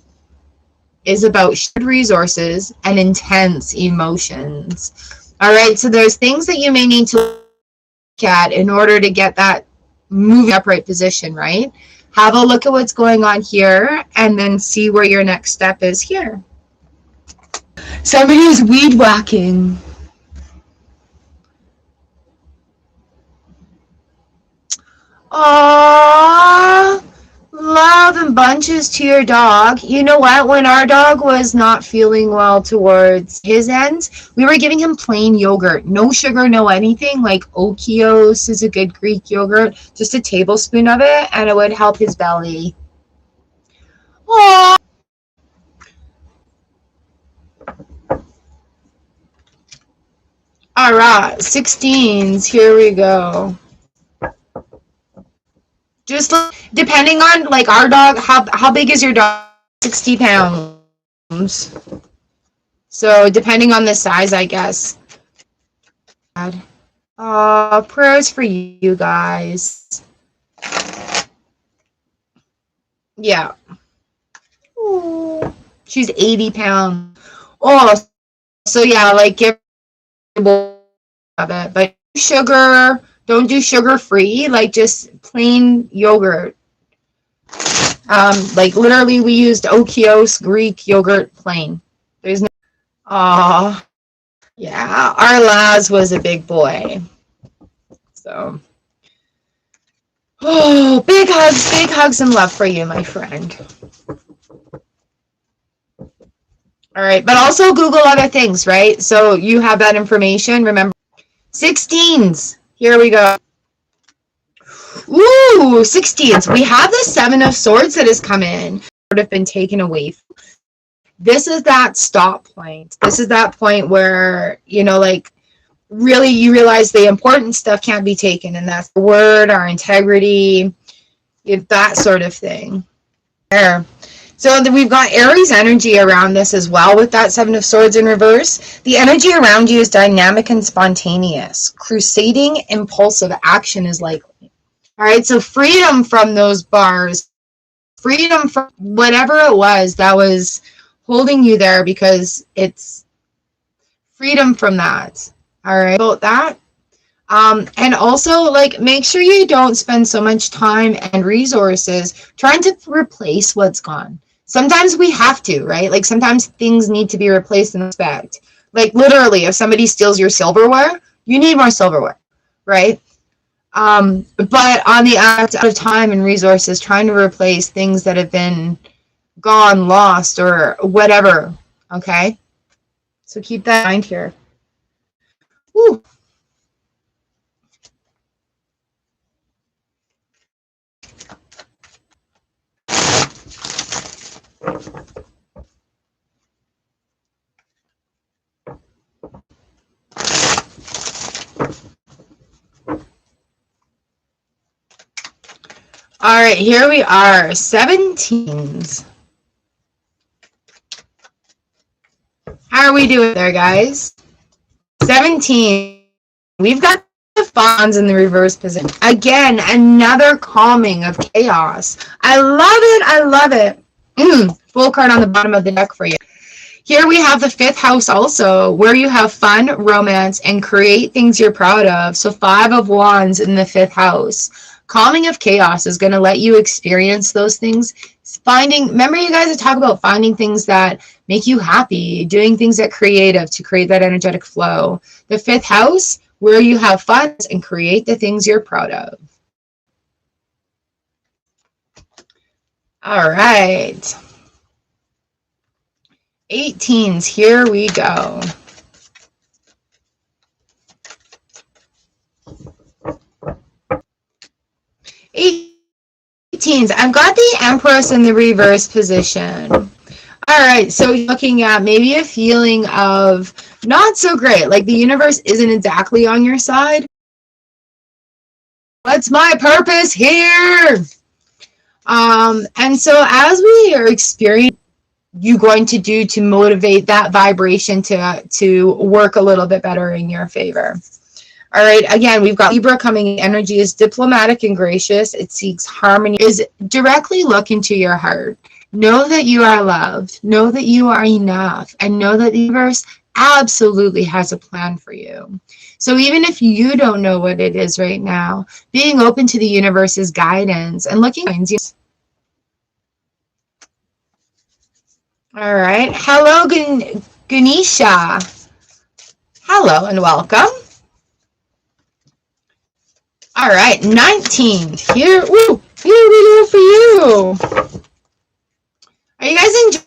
is about shared resources and intense emotions. All right, so there's things that you may need to look at in order to get that moving upright position, right? Have a look at what's going on here and then see where your next step is here. Somebody is weed whacking. Aww. Love and bunches to your dog. You know what? When our dog was not feeling well towards his end, we were giving him plain yogurt. No sugar, no anything. Like xoxox is a good Greek yogurt. Just a tablespoon of it, and it would help his belly. Aww. All right, 16s. Here we go. Just depending on like our dog, how big is your dog? 60 pounds. So depending on the size, I guess. Prayers for you guys. Yeah. Ooh. She's 80 pounds. Oh, so yeah, like give of it, but sugar. Don't do sugar-free, like just plain yogurt. Like literally we used xoxox Greek yogurt plain. There's no... Aww. Yeah, our Laz was a big boy. So... Oh, big hugs and love for you, my friend. All right, but also Google other things, right? So you have that information. Remember, 16s. Here we go. Ooh, 16s. We have the 7 of Swords that has come in. Sort of been taken away. This is that stop point. This is that point where, you know, like, really you realize the important stuff can't be taken. And that's the word, our integrity, that sort of thing. There. So we've got Aries energy around this as well with that 7 of Swords in reverse. The energy around you is dynamic and spontaneous. Crusading, impulsive action is likely. All right, so freedom from those bars. Freedom from whatever it was that was holding you there, because it's freedom from that. All right, about that. And also, like, make sure you don't spend so much time and resources trying to replace what's gone. Sometimes we have to, right? Like, sometimes things need to be replaced and respect. Like, literally, if somebody steals your silverware, you need more silverware, right? But on the act of time and resources, trying to replace things that have been gone, lost, or whatever, okay? So keep that in mind here. Woo. All right, here we are, 17s. How are we doing there, guys? 17. We've got the Fawns in the reverse position. Again, another calming of chaos. I love it. I love it. Full card on the bottom of the deck for you. Here we have the 5th house also, where you have fun, romance, and create things you're proud of. So 5 of Wands in the 5th house. Calming of chaos is going to let you experience those things. Remember you guys talk about finding things that make you happy, doing things that creative to create that energetic flow. The 5th house, where you have fun and create the things you're proud of. All right. 18s, here we go. 18s. I've got the Empress in the reverse position. All right, so looking at maybe a feeling of not so great, like the universe isn't exactly on your side. What's my purpose here? And so as we are experiencing you going to do to motivate that vibration to work a little bit better in your favor. All right, again, we've got Libra coming in. Energy is diplomatic and gracious. It seeks harmony. Is directly look into your heart. Know that you are loved. Know that you are enough. And know that the universe absolutely has a plan for you. So even if you don't know what it is right now, being open to the universe's guidance and looking at signs. All right. Hello, Ganesha. Hello and welcome. All right, 19. Here we go for you. Are you guys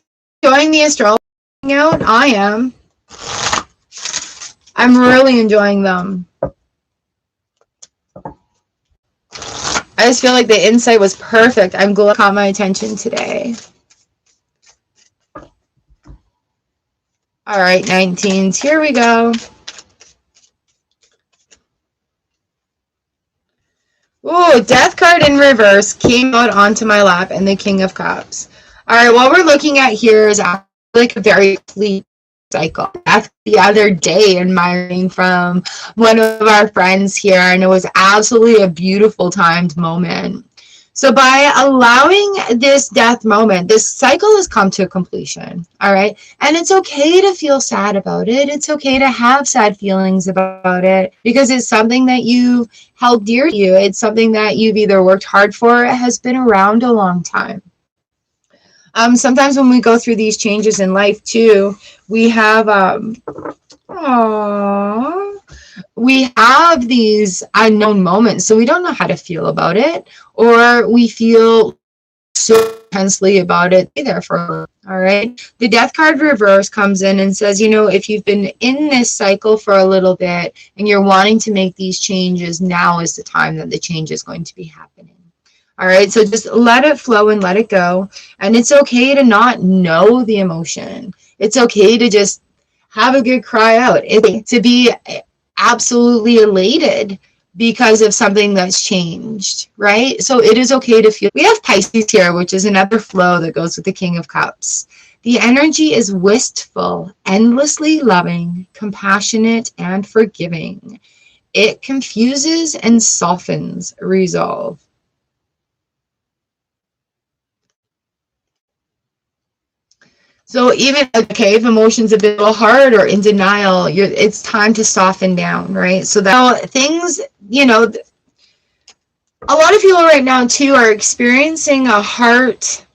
enjoying the astrology out? I am. I'm really enjoying them. I just feel like the insight was perfect. I'm glad it caught my attention today. All right, 19s. Here we go. Ooh, Death card in reverse came out onto my lap and the King of Cups. All right, what we're looking at here is like a very complete cycle. That's the other day admiring from one of our friends here, and it was absolutely a beautiful timed moment. So by allowing this death moment, this cycle has come to a completion, all right? And it's okay to feel sad about it. It's okay to have sad feelings about it because it's something that you held dear to you. It's something that you've either worked hard for or it has been around a long time. Sometimes when we go through these changes in life too, we have we have these unknown moments, so we don't know how to feel about it, or we feel so intensely about it. Therefore, all right, the Death card reverse comes in and says, you know, if you've been in this cycle for a little bit and you're wanting to make these changes, now is the time that the change is going to be happening. All right, so just let it flow and let it go. And it's okay to not know the emotion. It's okay to just have a good cry out. It's to be absolutely elated because of something that's changed, right? So it is okay to feel. We have Pisces here, which is another flow that goes with the King of Cups. The energy is wistful, endlessly loving, compassionate, and forgiving. It confuses and softens resolve. So even, okay, if emotions a bit hard or in denial, it's time to soften down, right? So that things, you know, a lot of people right now too are experiencing a heart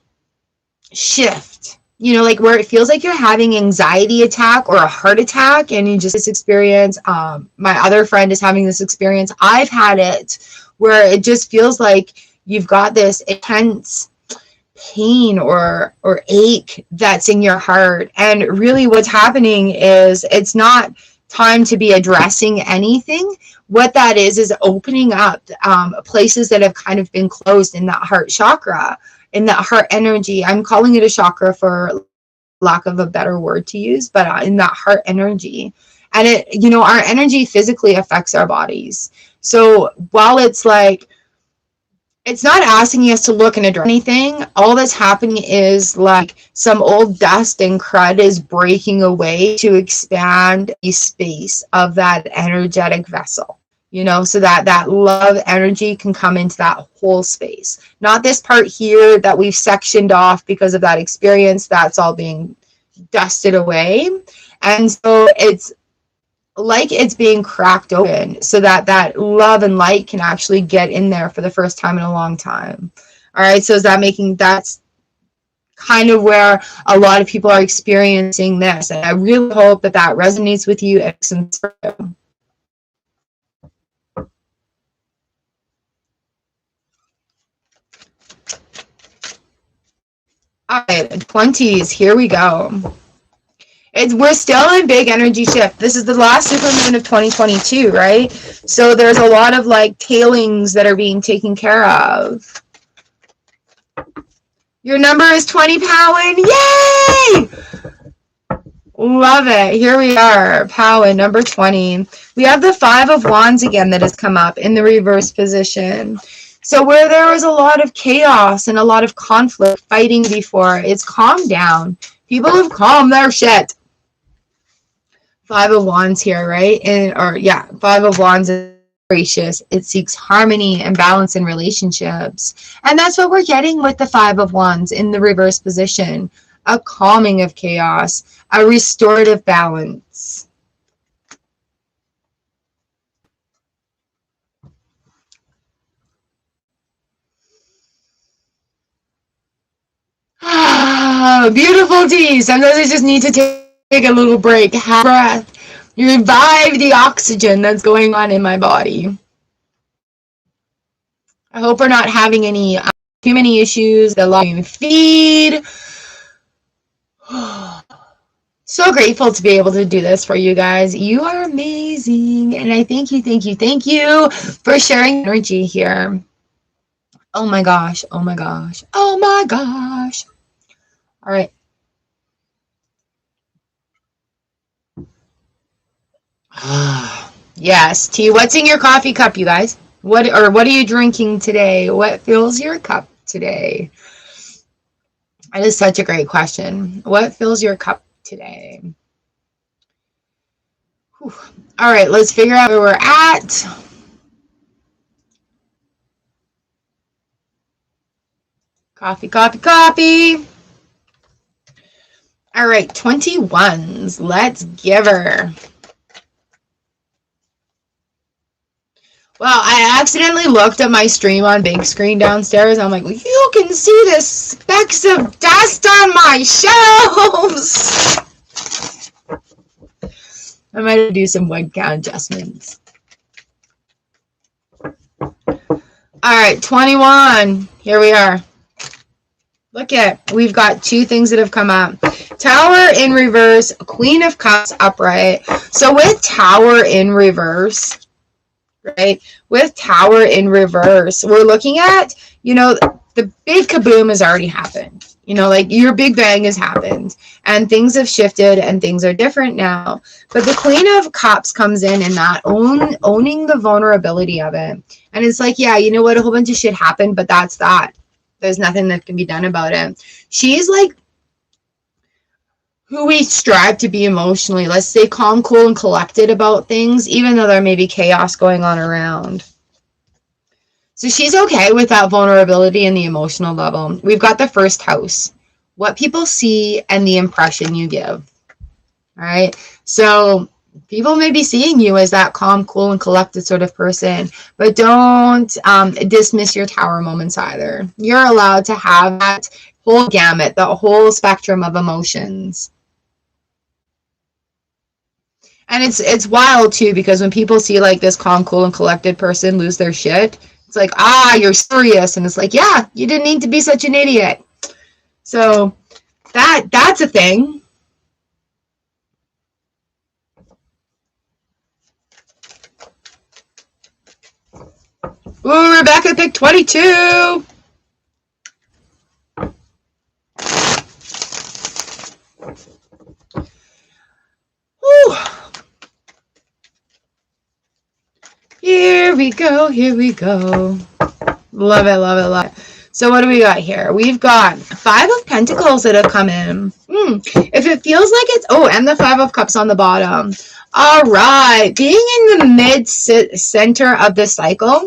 shift, you know, like where it feels like you're having anxiety attack or a heart attack, and you just this experience. My other friend is having this experience. I've had it where it just feels like you've got this intense pain or ache that's in your heart, and really what's happening is it's not time to be addressing anything. What that is opening up places that have kind of been closed in that heart chakra, in that heart energy. I'm calling it a chakra for lack of a better word to use, but in that heart energy. And it, you know, our energy physically affects our bodies. So while it's like, it's not asking us to look and address anything. All that's happening is like some old dust and crud is breaking away to expand the space of that energetic vessel, you know, so that that love energy can come into that whole space. Not this part here that we've sectioned off because of that experience. That's all being dusted away. And so it's like it's being cracked open so that that love and light can actually get in there for the first time in a long time. All right, so is that making, that's kind of where a lot of people are experiencing this, and I really hope that that resonates with you. All right, 20s, here we go. We're still in big energy shift. This is the last supermoon of 2022, right? So there's a lot of like tailings that are being taken care of. Your number is 20, Powen. Yay! Love it. Here we are, Powen, number 20. We have the 5 of Wands again that has come up in the reverse position. So where there was a lot of chaos and a lot of conflict fighting before, it's calmed down. People have calmed their shit. 5 of Wands here, right? Yeah, 5 of Wands is gracious. It seeks harmony and balance in relationships. And that's what we're getting with the 5 of Wands in the reverse position. A calming of chaos, a restorative balance. Beautiful tea. Sometimes I just need to take a little break, have a breath, revive the oxygen that's going on in my body. I hope we're not having any too many issues. The live feed. So grateful to be able to do this for you guys. You are amazing. And I thank you for sharing energy here. Oh my gosh. Oh my gosh. Oh my gosh. All right. Yes, tea. What's in your coffee cup, you guys? What are you drinking today? What fills your cup today? That is such a great question. What fills your cup today? Whew. All right, let's figure out where we're at. Coffee, coffee, coffee. All right, 21s. Let's give her. Well, I accidentally looked at my stream on big screen downstairs. I'm like, well, you can see the specks of dust on my shelves. I might do some word count adjustments. All right, 21. Here we are. Look at, we've got 2 things that have come up. Tower in reverse, Queen of Cups upright. So with Tower in reverse, right? With Tower in reverse, we're looking at, the big kaboom has already happened. Like your big bang has happened and things have shifted and things are different now. But the Queen of Cups comes in and that owning the vulnerability of it. And it's like, yeah, you know what? A whole bunch of shit happened, but that's that. There's nothing that can be done about it. She's like who we strive to be emotionally. Let's stay calm, cool, and collected about things, even though there may be chaos going on around. So she's okay with that vulnerability and the emotional level. We've got the first house. What people see and the impression you give. All right. So people may be seeing you as that calm, cool, and collected sort of person, but don't dismiss your Tower moments either. You're allowed to have that whole gamut, the whole spectrum of emotions. And it's wild too, because when people see like this calm, cool, and collected person lose their shit, it's like, you're serious. And it's like, yeah, you didn't need to be such an idiot. So that's a thing. Ooh, Rebecca picked 22. Ooh. Here we go. Here we go. Love it, love it, love it. So what do we got here? We've got 5 of Pentacles that have come in. If it feels like it's... Oh, and the 5 of Cups on the bottom. All right. Being in the mid-center of the cycle...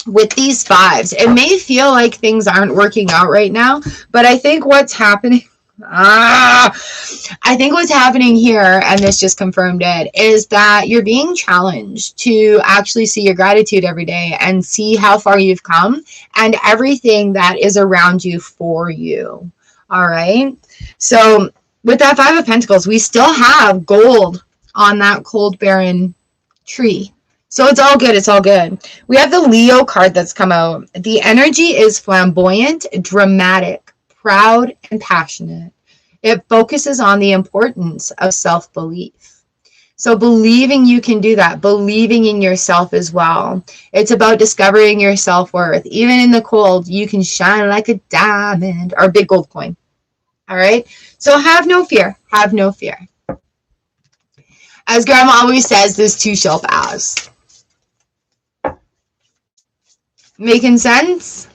with these 5s, it may feel like things aren't working out right now, but I think what's happening, I think what's happening here, and this just confirmed it, is that you're being challenged to actually see your gratitude every day and see how far you've come and everything that is around you for you. All right. So with that 5 of Pentacles, we still have gold on that cold, barren tree. So it's all good. It's all good. We have the Leo card that's come out. The energy is flamboyant, dramatic, proud, and passionate. It focuses on the importance of self-belief. So believing you can do that, believing in yourself as well. It's about discovering your self-worth. Even in the cold, you can shine like a diamond, or a big gold coin. All right? So have no fear. Have no fear. As Grandma always says, this too shall pass. Making sense?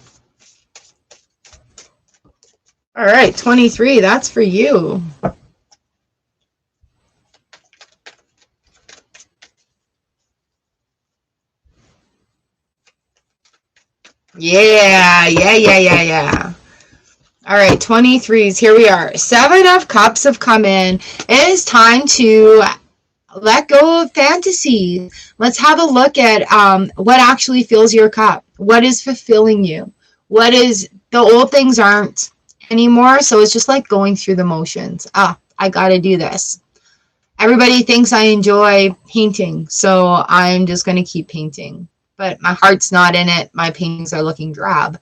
All right, 23, that's for you. Yeah. All right, 23s, here we are. 7 of Cups have come in. It is time to let go of fantasy. Let's have a look at what actually fills your cup. What is fulfilling you? What is, the old things aren't anymore, so it's just like going through the motions. I gotta do this. Everybody thinks I enjoy painting, so I'm just gonna keep painting. But my heart's not in it. My paintings are looking drab.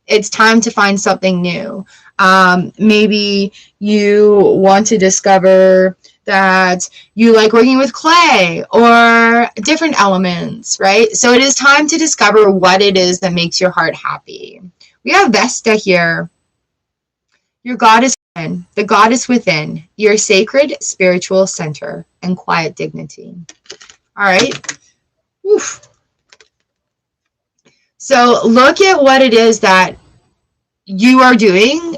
It's time to find something new. Maybe you want to discover that you like working with clay or different elements, right? So it is time to discover what it is that makes your heart happy. We have Vesta here. Your goddess within, the goddess within, your sacred spiritual center and quiet dignity. All right. Oof. So look at what it is that you are doing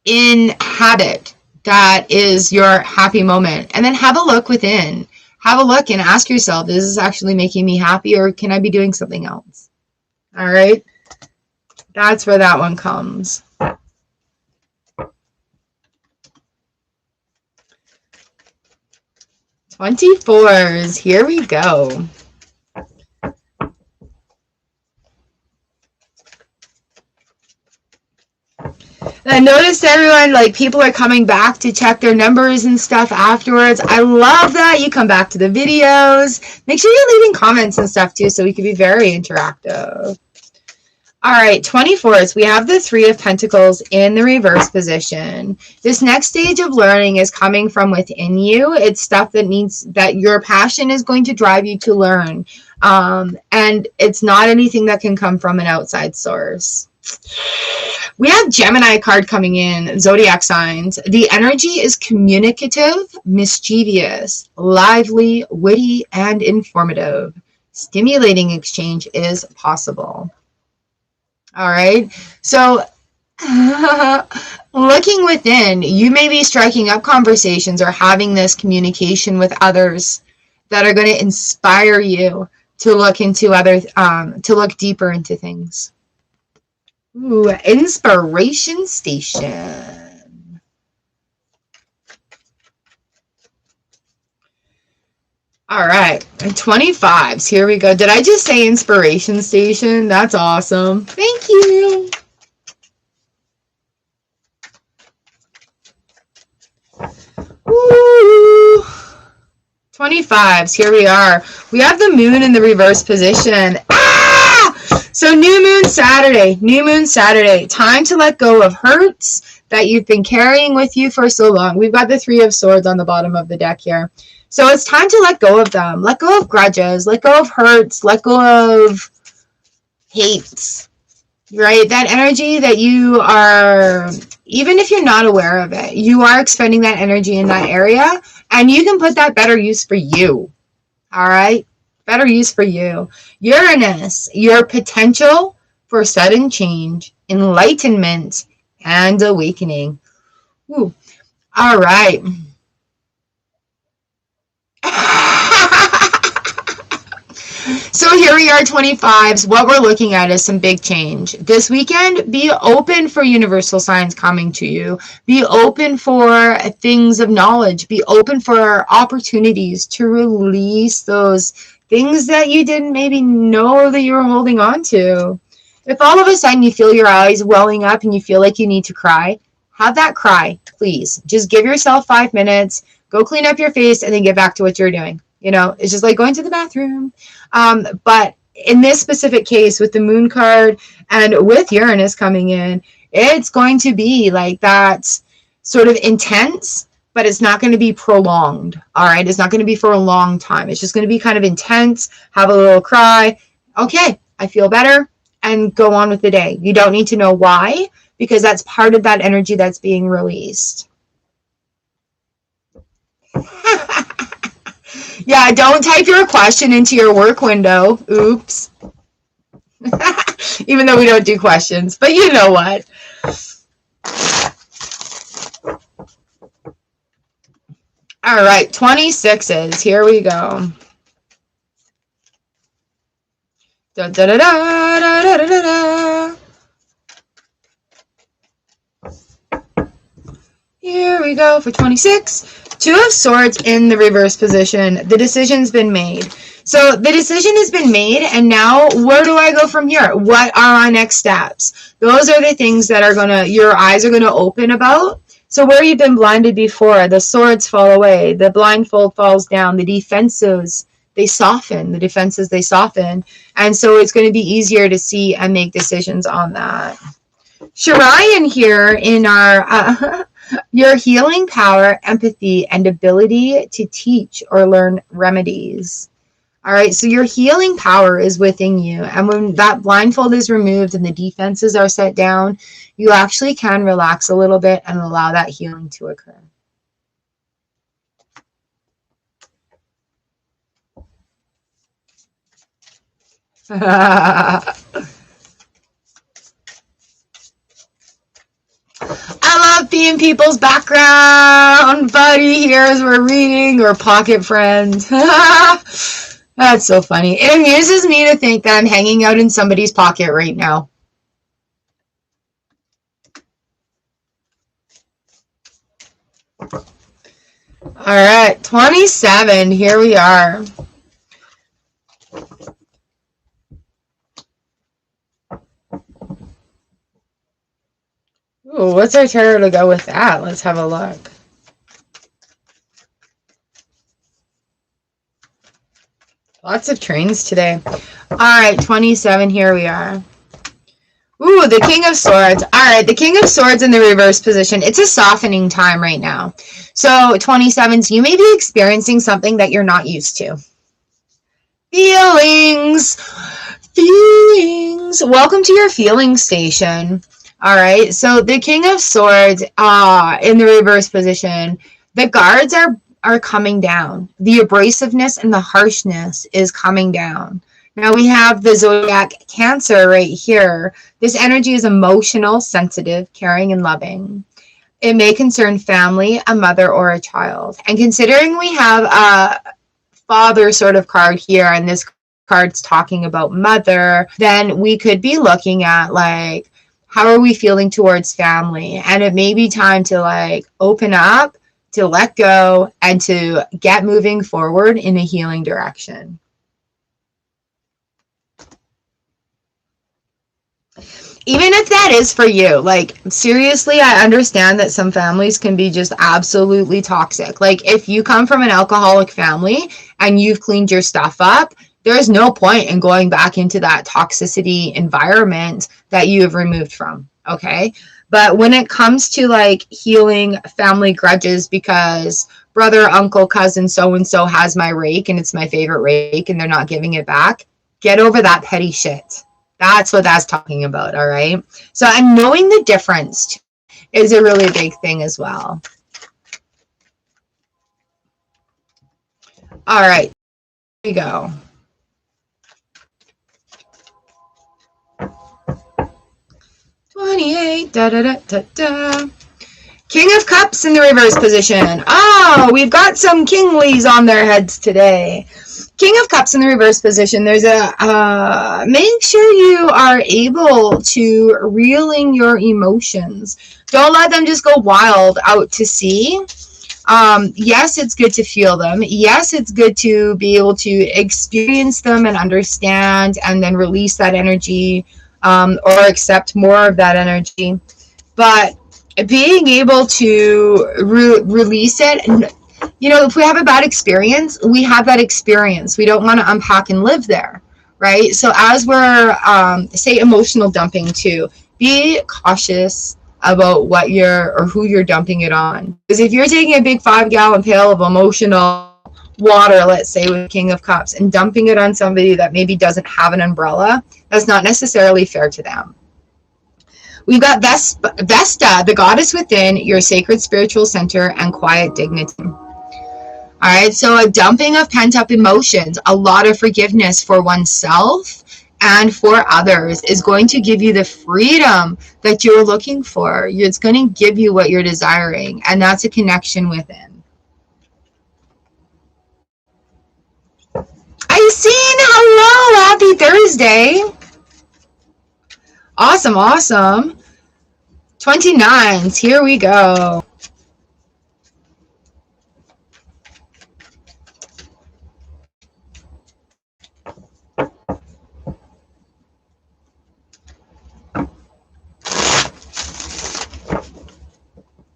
in habit that is your happy moment. And then have a look within. Have a look and ask yourself, is this actually making me happy, or can I be doing something else? All right. That's where that one comes. $24s. Here we go. I noticed everyone, like, people are coming back to check their numbers and stuff afterwards. I love that. You come back to the videos. Make sure you're leaving comments and stuff too, so we can be very interactive. All right, 24s. We have the 3 of Pentacles in the reverse position. This next stage of learning is coming from within you. It's stuff that your passion is going to drive you to learn. And it's not anything that can come from an outside source. We have Gemini card coming in, zodiac signs. The energy is communicative, mischievous, lively, witty, and informative. Stimulating exchange is possible. All right. So looking within, you may be striking up conversations or having this communication with others that are going to inspire you to look into to look deeper into things. Ooh, inspiration station. All right, 25s. Here we go. Did I just say inspiration station? That's awesome. Thank you. Woo. 25s. Here we are. We have the moon in the reverse position. So new moon Saturday, time to let go of hurts that you've been carrying with you for so long. We've got the 3 of Swords on the bottom of the deck here. So it's time to let go of them. Let go of grudges, let go of hurts, let go of hates, right? That energy that you are, even if you're not aware of it, you are expending that energy in that area, and you can put that better use for you, all right? Better use for you. Uranus, your potential for sudden change, enlightenment, and awakening. Ooh. All right. So here we are, 25s. What we're looking at is some big change. This weekend, be open for universal signs coming to you. Be open for things of knowledge. Be open for opportunities to release those things that you didn't maybe know that you were holding on to. If all of a sudden you feel your eyes welling up and you feel like you need to cry, have that cry, please. Just give yourself 5 minutes, go clean up your face, and then get back to what you're doing. You know, it's just like going to the bathroom. But in this specific case, with the moon card and with Uranus coming in, it's going to be like that sort of intense but it's not going to be prolonged. All right. It's not going to be for a long time. It's just going to be kind of intense, have a little cry. Okay, I feel better, and go on with the day. You don't need to know why, because that's part of that energy that's being released. Yeah, don't type your question into your work window. Oops. Even though we don't do questions, but you know what. All right, 26s. Here we go. Da, da, da, da, da, da, da, da. Here we go for 26. Two of Swords in the reverse position. The decision's been made. So the decision has been made, and now where do I go from here? What are our next steps? Those are the things that are your eyes are gonna open about. So where you've been blinded before, the swords fall away, the blindfold falls down, the defenses, they soften, the defenses, they soften. And so it's going to be easier to see and make decisions on that. Sharian here in our, your healing power, empathy, and ability to teach or learn remedies. All right, so your healing power is within you. And when that blindfold is removed and the defenses are set down, you actually can relax a little bit and allow that healing to occur. I love being people's background buddy here as we're reading, or pocket friend. That's so funny. It amuses me to think that I'm hanging out in somebody's pocket right now. All right, 27. Here we are. Ooh, what's our tarot to go with that? Let's have a look. Lots of trains today. All right, 27, here we are. Ooh, the King of Swords. All right, the King of Swords in the reverse position. It's a softening time right now. So 27s, you may be experiencing something that you're not used to. Feelings. Feelings. Welcome to your feeling station. All right, so the King of Swords in the reverse position, the guards are coming down. The abrasiveness and the harshness is coming down. Now we have the zodiac Cancer right here. This energy is emotional, sensitive, caring, and loving. It may concern family, a mother, or a child. And considering we have a father sort of card here, and this card's talking about mother, then we could be looking at like, how are we feeling towards family? And it may be time to like open up, to let go, and to get moving forward in a healing direction. Even if that is for you, like seriously, I understand that some families can be just absolutely toxic. Like if you come from an alcoholic family and you've cleaned your stuff up, there's no point in going back into that toxicity environment that you have removed from, okay? But when it comes to like healing family grudges because brother, uncle, cousin, so-and-so has my rake and it's my favorite rake and they're not giving it back, get over that petty shit. That's what that's talking about, all right? So, and knowing the difference is a really big thing as well. All right, here we go. Da, da, da, da, da. King of Cups in the reverse position. Oh, we've got some kinglies on their heads today. King of Cups in the reverse position. There's a make sure you are able to reel in your emotions. Don't let them just go wild out to sea. Yes, it's good to feel them. Yes, it's good to be able to experience them and understand and then release that energy or accept more of that energy. But being able to release it, and you know, if we have a bad experience, we have that experience. We don't want to unpack and live there, right? So as we're, say, emotional dumping too, be cautious about what you're or who you're dumping it on. Because if you're taking a big 5-gallon pail of emotional water, let's say with King of Cups, and dumping it on somebody that maybe doesn't have an umbrella, that's not necessarily fair to them. We've got Vesta, the goddess within, your sacred spiritual center and quiet dignity. All right, so a dumping of pent-up emotions, a lot of forgiveness for oneself and for others is going to give you the freedom that you're looking for. It's going to give you what you're desiring, and that's a connection within. Iseen, hello, happy Thursday. Awesome, awesome. 29s, here we go.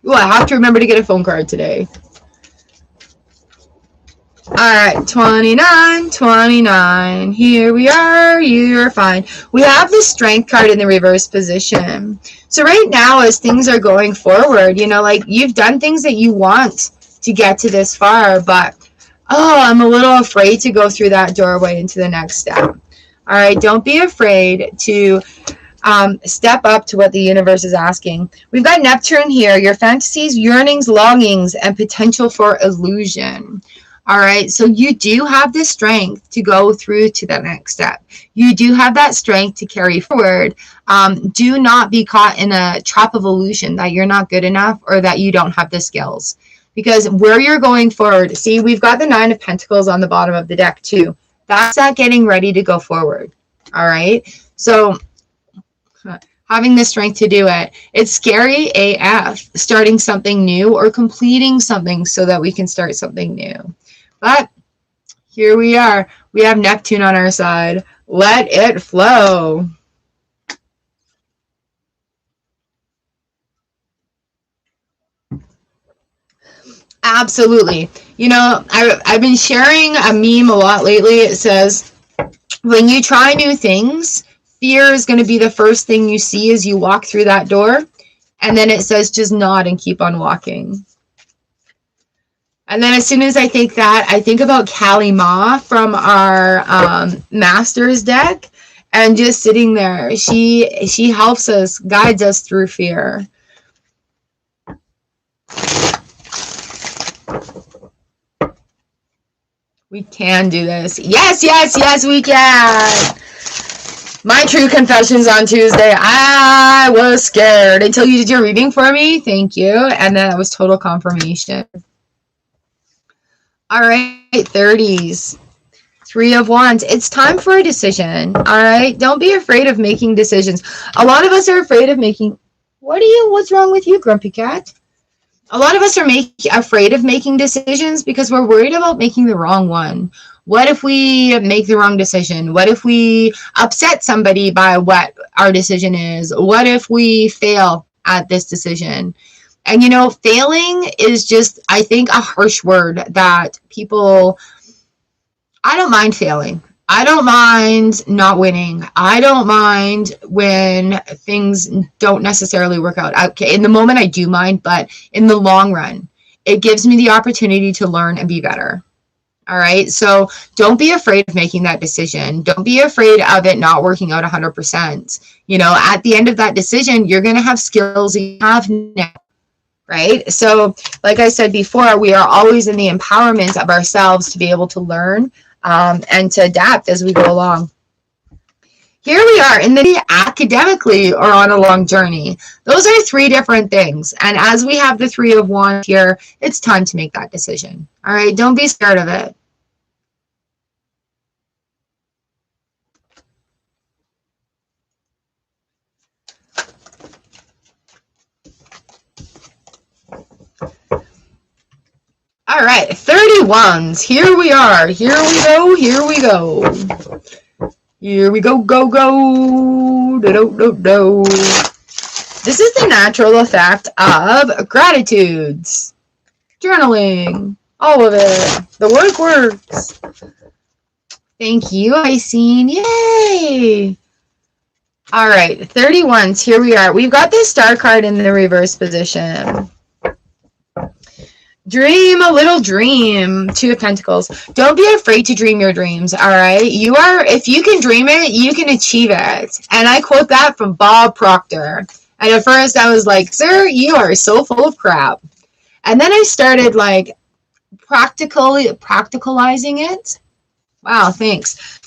Ooh, I have to remember to get a phone card today. All right, 29, 29. Here we are. You're fine. We have the Strength card in the reverse position. So right now, as things are going forward, you know, like you've done things that you want to get to this far, but, oh, I'm a little afraid to go through that doorway into the next step. All right, don't be afraid to step up to what the universe is asking. We've got Neptune here, your fantasies, yearnings, longings, and potential for illusion. All right, so you do have the strength to go through to the next step. You do have that strength to carry forward. Do not be caught in a trap of illusion that you're not good enough or that you don't have the skills. Because where you're going forward, see, we've got the 9 of Pentacles on the bottom of the deck too. That's that getting ready to go forward. All right, so having the strength to do it. It's scary AF, starting something new or completing something so that we can start something new. But here we are. We have Neptune on our side. Let it flow. Absolutely. You know, I've been sharing a meme a lot lately. It says, when you try new things, fear is going to be the first thing you see as you walk through that door. And then it says, just nod and keep on walking. And then as soon as I think that, I think about Kali Ma from our Masters deck. And just sitting there, she helps us, guides us through fear. We can do this. Yes, yes, yes, we can. My true confessions on Tuesday. I was scared until you did your reading for me. Thank you. And then it was total confirmation. All right, 30s. 3 of Wands. It's time for a decision. All right. Don't be afraid of making decisions. A lot of us are afraid of making. What's wrong with you, Grumpy Cat? A lot of us are afraid of making decisions because we're worried about making the wrong one. What if we make the wrong decision? What if we upset somebody by what our decision is? What if we fail at this decision? And, you know, failing is just, I think, a harsh word that people, I don't mind failing. I don't mind not winning. I don't mind when things don't necessarily work out. Okay, in the moment, I do mind, but in the long run, it gives me the opportunity to learn and be better. All right, so don't be afraid of making that decision. Don't be afraid of it not working out 100%. You know, at the end of that decision, you're going to have skills you have now. Right? So, like I said before, we are always in the empowerment of ourselves to be able to learn and to adapt as we go along. Here we are in the academically or on a long journey. Those are 3 different things. And as we have the 3 of Wands here, it's time to make that decision. All right? Don't be scared of it. All right, 31s. Here we are. Here we go. Here we go. Here we go. Go, go. Do. This is the natural effect of gratitudes. Journaling. All of it. The work works. Thank you, Iseen. Yay. All right, 31s. Here we are. We've got this star card in the reverse position. Dream a little dream. Two of Pentacles. Don't be afraid to dream your dreams, all right? If you can dream it, you can achieve it. And I quote that from Bob Proctor. And at first I was like, sir, you are so full of crap. And then I started like practicalizing it. Wow, thanks.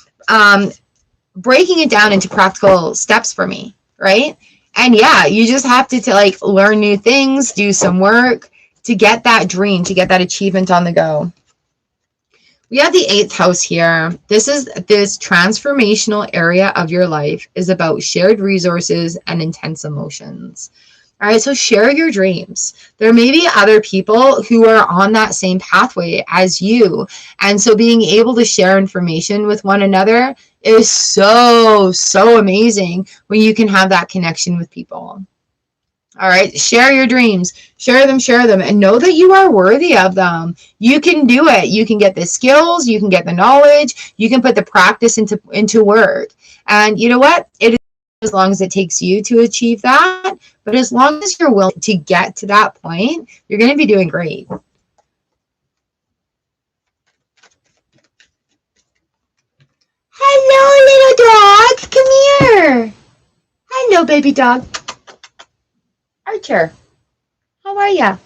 Breaking it down into practical steps for me, right? And yeah, you just have to like learn new things, do some work to get that dream, to get that achievement on the go. We have the 8th house here. This transformational area of your life is about shared resources and intense emotions. All right, so share your dreams. There may be other people who are on that same pathway as you. And so being able to share information with one another is so, so amazing when you can have that connection with people. All right, share your dreams, share them, and know that you are worthy of them. You can do it. You can get the skills, you can get the knowledge, you can put the practice into work. And you know what? It is as long as it takes you to achieve that, but as long as you're willing to get to that point, you're going to be doing great. Hello, little dog. Come here. Hello, baby dog. Archer, how are ya?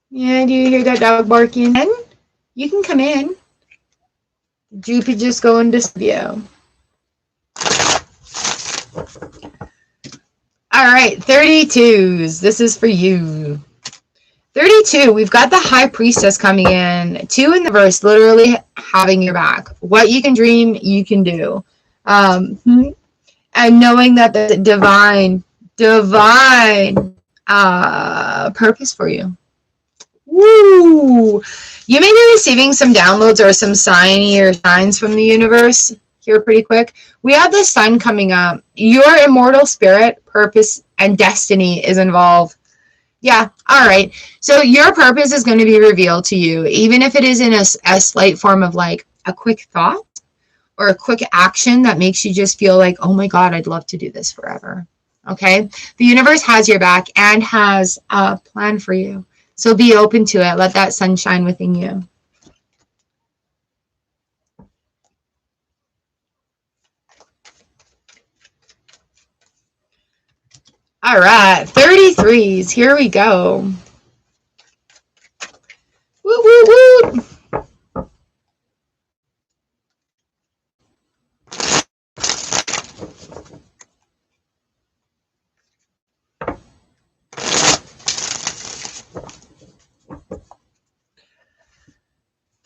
Yeah, do you hear that dog barking? You can come in. You could just go into studio. All right, 32s. This is for you. 32, we've got the High Priestess coming in. 2 in the verse, literally having your back. What you can dream, you can do. And knowing that the divine purpose for you. Woo! You may be receiving some downloads or some signs from the universe here pretty quick. We have the sun coming up. Your immortal spirit, purpose, and destiny is involved. Yeah, all right. So your purpose is going to be revealed to you, even if it is in a slight form of like a quick thought or a quick action that makes you just feel like, oh my God, I'd love to do this forever. Okay? The universe has your back and has a plan for you. So be open to it. Let that sun shine within you. All right, 33s. Here we go. Woo, woo, woo.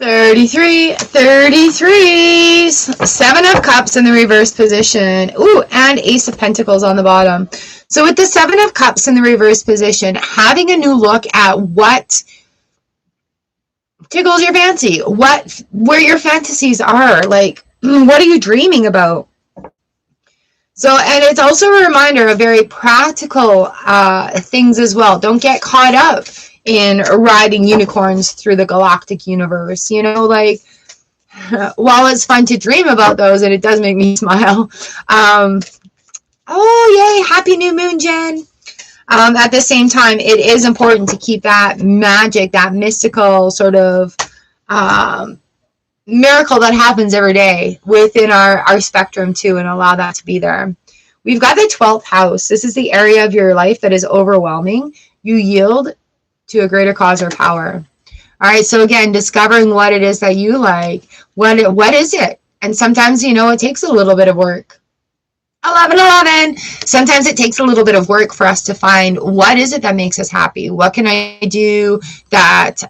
$33, 33s, 7 of Cups in the reverse position. Ooh, and Ace of Pentacles on the bottom. So with the 7 of Cups in the reverse position, having a new look at what tickles your fancy, where your fantasies are, like what are you dreaming about? So, and it's also a reminder of very practical things as well. Don't get caught up in riding unicorns through the galactic universe. You know, like, while it's fun to dream about those, and it does make me smile. Oh, yay, happy new moon, Jen. At the same time, it is important to keep that magic, that mystical sort of miracle that happens every day within our spectrum too, and allow that to be there. We've got the 12th house. This is the area of your life that is overwhelming. You yield to a greater cause or power. All right, so again, discovering what it is that you like. What is it? And sometimes, it takes a little bit of work. 11. Sometimes it takes a little bit of work for us to find what is it that makes us happy. What can I do that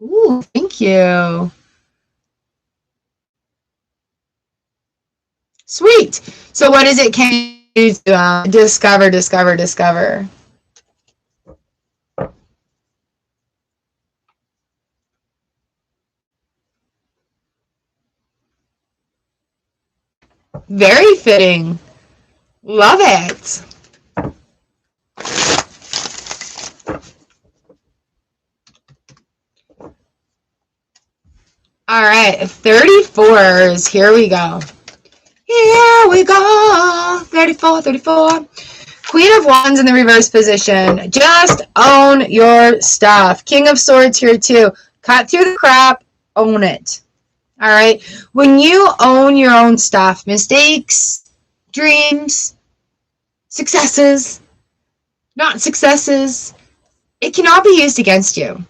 ooh, thank you. Sweet. So what is it can you do to discover? Very fitting. Love it. All All right, 34s. Here we go. Here we go. 34, 34. Queen of Wands in the reverse position. Just own your stuff. King of Swords here too. Cut through the crap. Own it. All right. When you own your own stuff, mistakes, dreams, successes, not successes, it cannot be used against you. All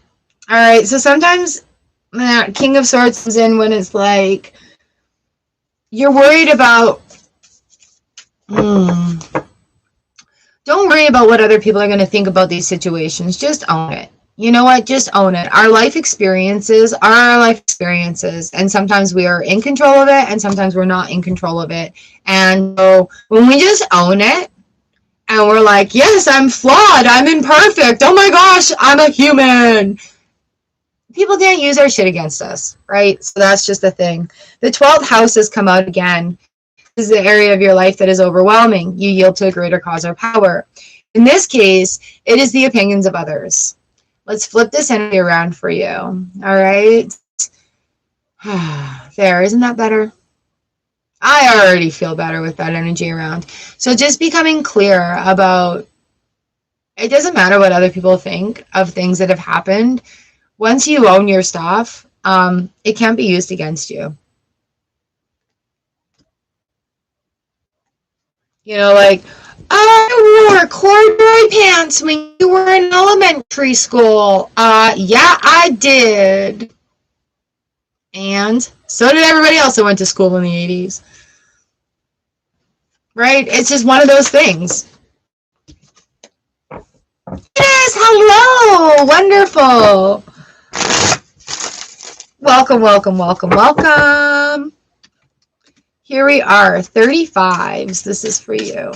right. So sometimes King of Swords comes in when it's like you're worried about. Don't worry about what other people are going to think about these situations. Just own it. You know what? Just own it. Our life experiences are our life experiences. And sometimes we are in control of it and sometimes we're not in control of it. And so when we just own it and we're like, yes, I'm flawed. I'm imperfect. Oh my gosh, I'm a human. People didn't use our shit against us, right? So that's just the thing. The 12th house has come out again. Is the area of your life that is overwhelming. You yield to a greater cause or power. In this case, it is the opinions of others. Let's flip this energy around for you. All right. There, isn't that better? I already feel better with that energy around. So just becoming clear about, it doesn't matter what other people think of things that have happened. Once you own your stuff, it can't be used against you. You know, like, I wore corduroy pants when you were in elementary school. Yeah, I did. And so did everybody else that went to school in the 80s. Right? It's just one of those things. Yes, hello! Wonderful. Welcome, welcome, welcome, welcome. Here we are, 35s. This is for you.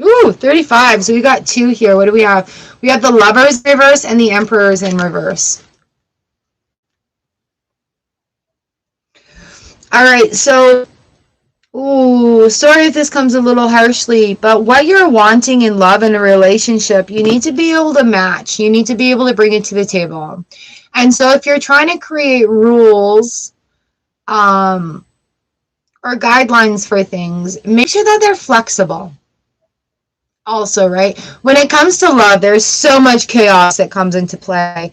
Ooh, 35. So we got two here. What do we have? We have the Lovers in reverse and the Emperors in reverse. All right, so, ooh, sorry if this comes a little harshly, but what you're wanting in love and a relationship, you need to be able to match. You need to be able to bring it to the table. And so if you're trying to create rules or guidelines for things, make sure that they're flexible. Also, right? When it comes to love, there's so much chaos that comes into play.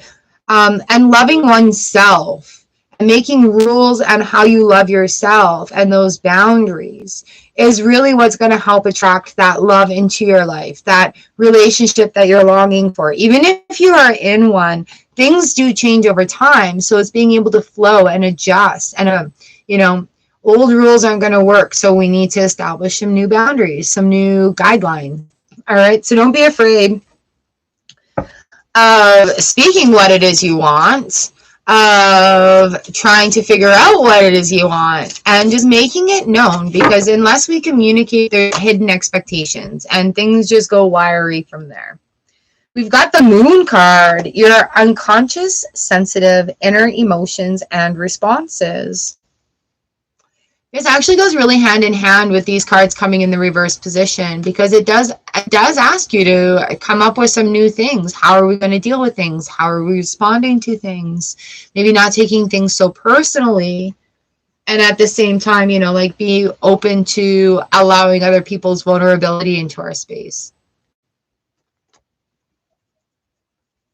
And loving oneself and making rules on how you love yourself and those boundaries is really what's going to help attract that love into your life, that relationship that you're longing for. Even if you are in one, things do change over time. So it's being able to flow and adjust. And, old rules aren't going to work. So we need to establish some new boundaries, some new guidelines. All right. So don't be afraid of speaking what it is you want, of trying to figure out what it is you want, and just making it known, because unless we communicate, there's hidden expectations and things just go wiry from there. We've got the Moon card, your unconscious, sensitive, inner emotions and responses. This actually goes really hand in hand with these cards coming in the reverse position, because it does ask you to come up with some new things. How are we going to deal with things? How are we responding to things? Maybe not taking things so personally, and at the same time, be open to allowing other people's vulnerability into our space.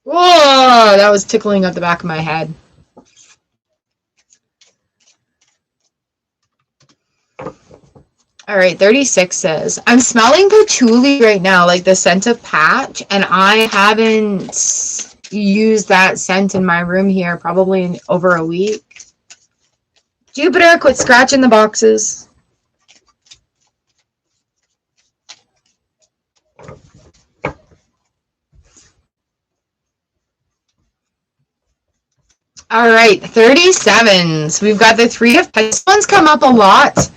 Whoa, that was tickling at the back of my head. All right, 36 says, I'm smelling patchouli right now, like the scent of patch, and I haven't used that scent in my room here probably in over a week. Jupiter, quit scratching the boxes. All right, 37s. We've got the Three of Pentacles. This one's come up a lot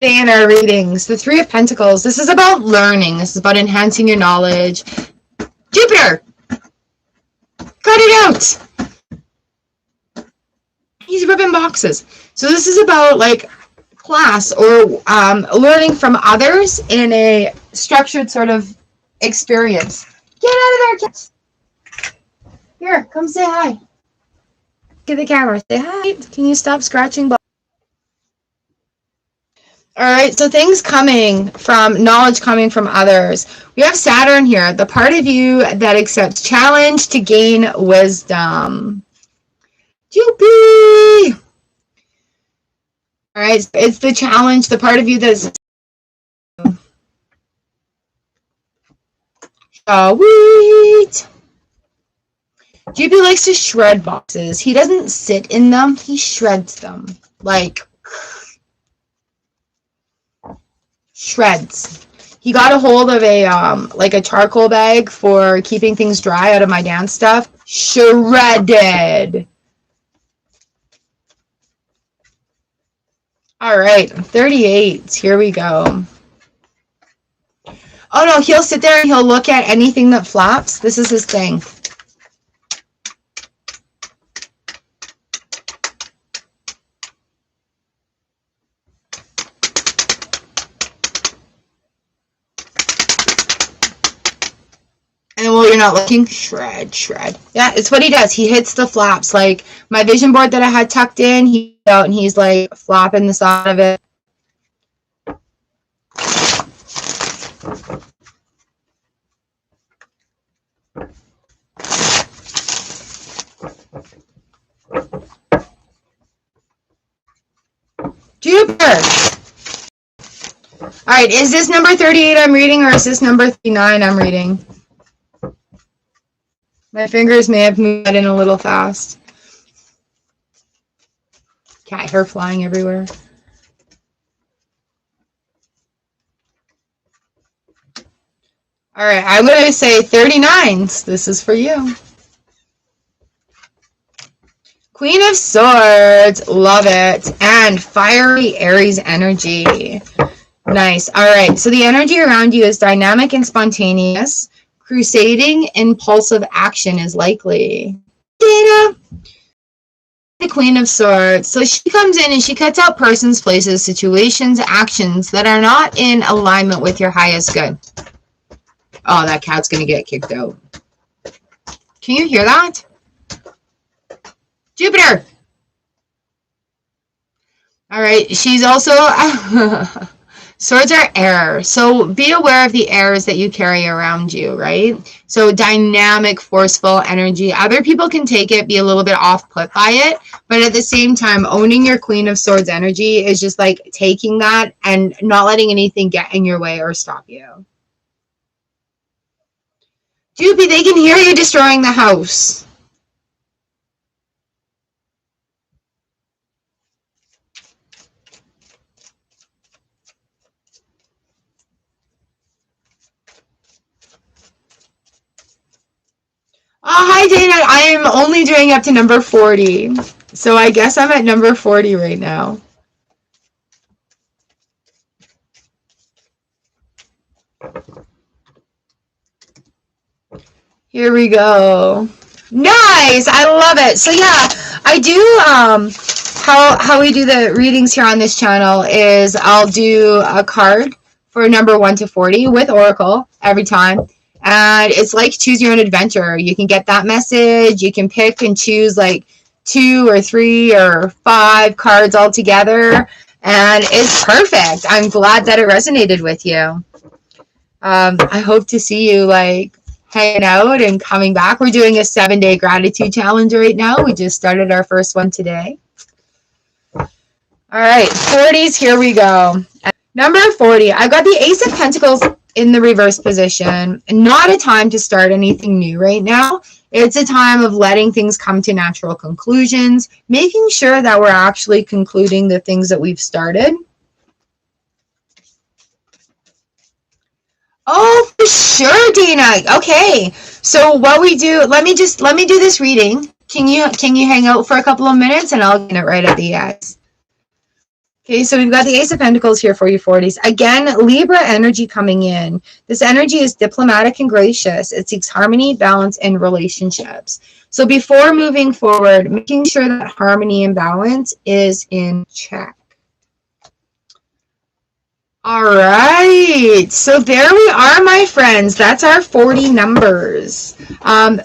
in our readings. The Three of Pentacles. This is about learning. This is about enhancing your knowledge. Jupiter, cut it out. He's ripping boxes. So this is about like class or learning from others in a structured sort of experience. Get out of there, kids. Here, come say hi. Get the camera. Say hi. Can you stop scratching? All right, so things coming from, knowledge coming from others. We have Saturn here, the part of you that accepts challenge to gain wisdom. Joopy! All right, it's the challenge, the part of you that's sweet. Joopy likes to shred boxes. He doesn't sit in them, he shreds them. Like, shreds. He got a hold of a like a charcoal bag for keeping things dry out of my dance stuff. Shredded. All right, 38. Here we go. Oh no, he'll sit there and he'll look at anything that flaps. This is his thing. And while you're not looking, shred, shred. Yeah, it's what he does. He hits the flaps. Like my vision board that I had tucked in, he's out and he's like flapping the side of it. Jupiter. All right, is this number 38 I'm reading or is this number 39 I'm reading? My fingers may have moved in a little fast. Cat hair flying everywhere. All right, I'm going to say 39s. This is for you. Queen of Swords. Love it. And fiery Aries energy. Nice. All right, so the energy around you is dynamic and spontaneous. Crusading, impulsive action is likely. Dana, the Queen of Swords. So she comes in and she cuts out persons, places, situations, actions that are not in alignment with your highest good. Oh, that cat's going to get kicked out. Can you hear that? Jupiter. All right, she's also... Swords are air, so be aware of the airs that you carry around you, right? So dynamic, forceful energy. Other people can take it, be a little bit off-put by it, but at the same time, owning your Queen of Swords energy is just like taking that and not letting anything get in your way or stop you. Doopy, they can hear you destroying the house. Oh, hi, Dana. I am only doing up to number 40. So I guess I'm at number 40 right now. Here we go. Nice. I love it. So yeah, I do how we do the readings here on this channel is I'll do a card for number 1 to 40 with Oracle every time. And it's like choose your own adventure. You can get that message. You can pick and choose like 2 or 3 or 5 cards all together. And it's perfect. I'm glad that it resonated with you. I hope to see you like hanging out and coming back. We're doing a 7-day gratitude challenge right now. We just started our first one today. All right, 40s, here we go. Number 40, I've got the Ace of Pentacles in the reverse position. Not a time to start anything new right now. It's a time of letting things come to natural conclusions, making sure that we're actually concluding the things that we've started. Oh, for sure, Dana. Okay. So what we do, let me do this reading. Can you hang out for a couple of minutes and I'll get it right at the end. Okay, so we've got the Ace of Pentacles here for you 40s. Again, Libra energy coming in. This energy is diplomatic and gracious. It seeks harmony, balance, and relationships. So before moving forward, making sure that harmony and balance is in check. All right, so there we are, my friends. That's our 40 numbers.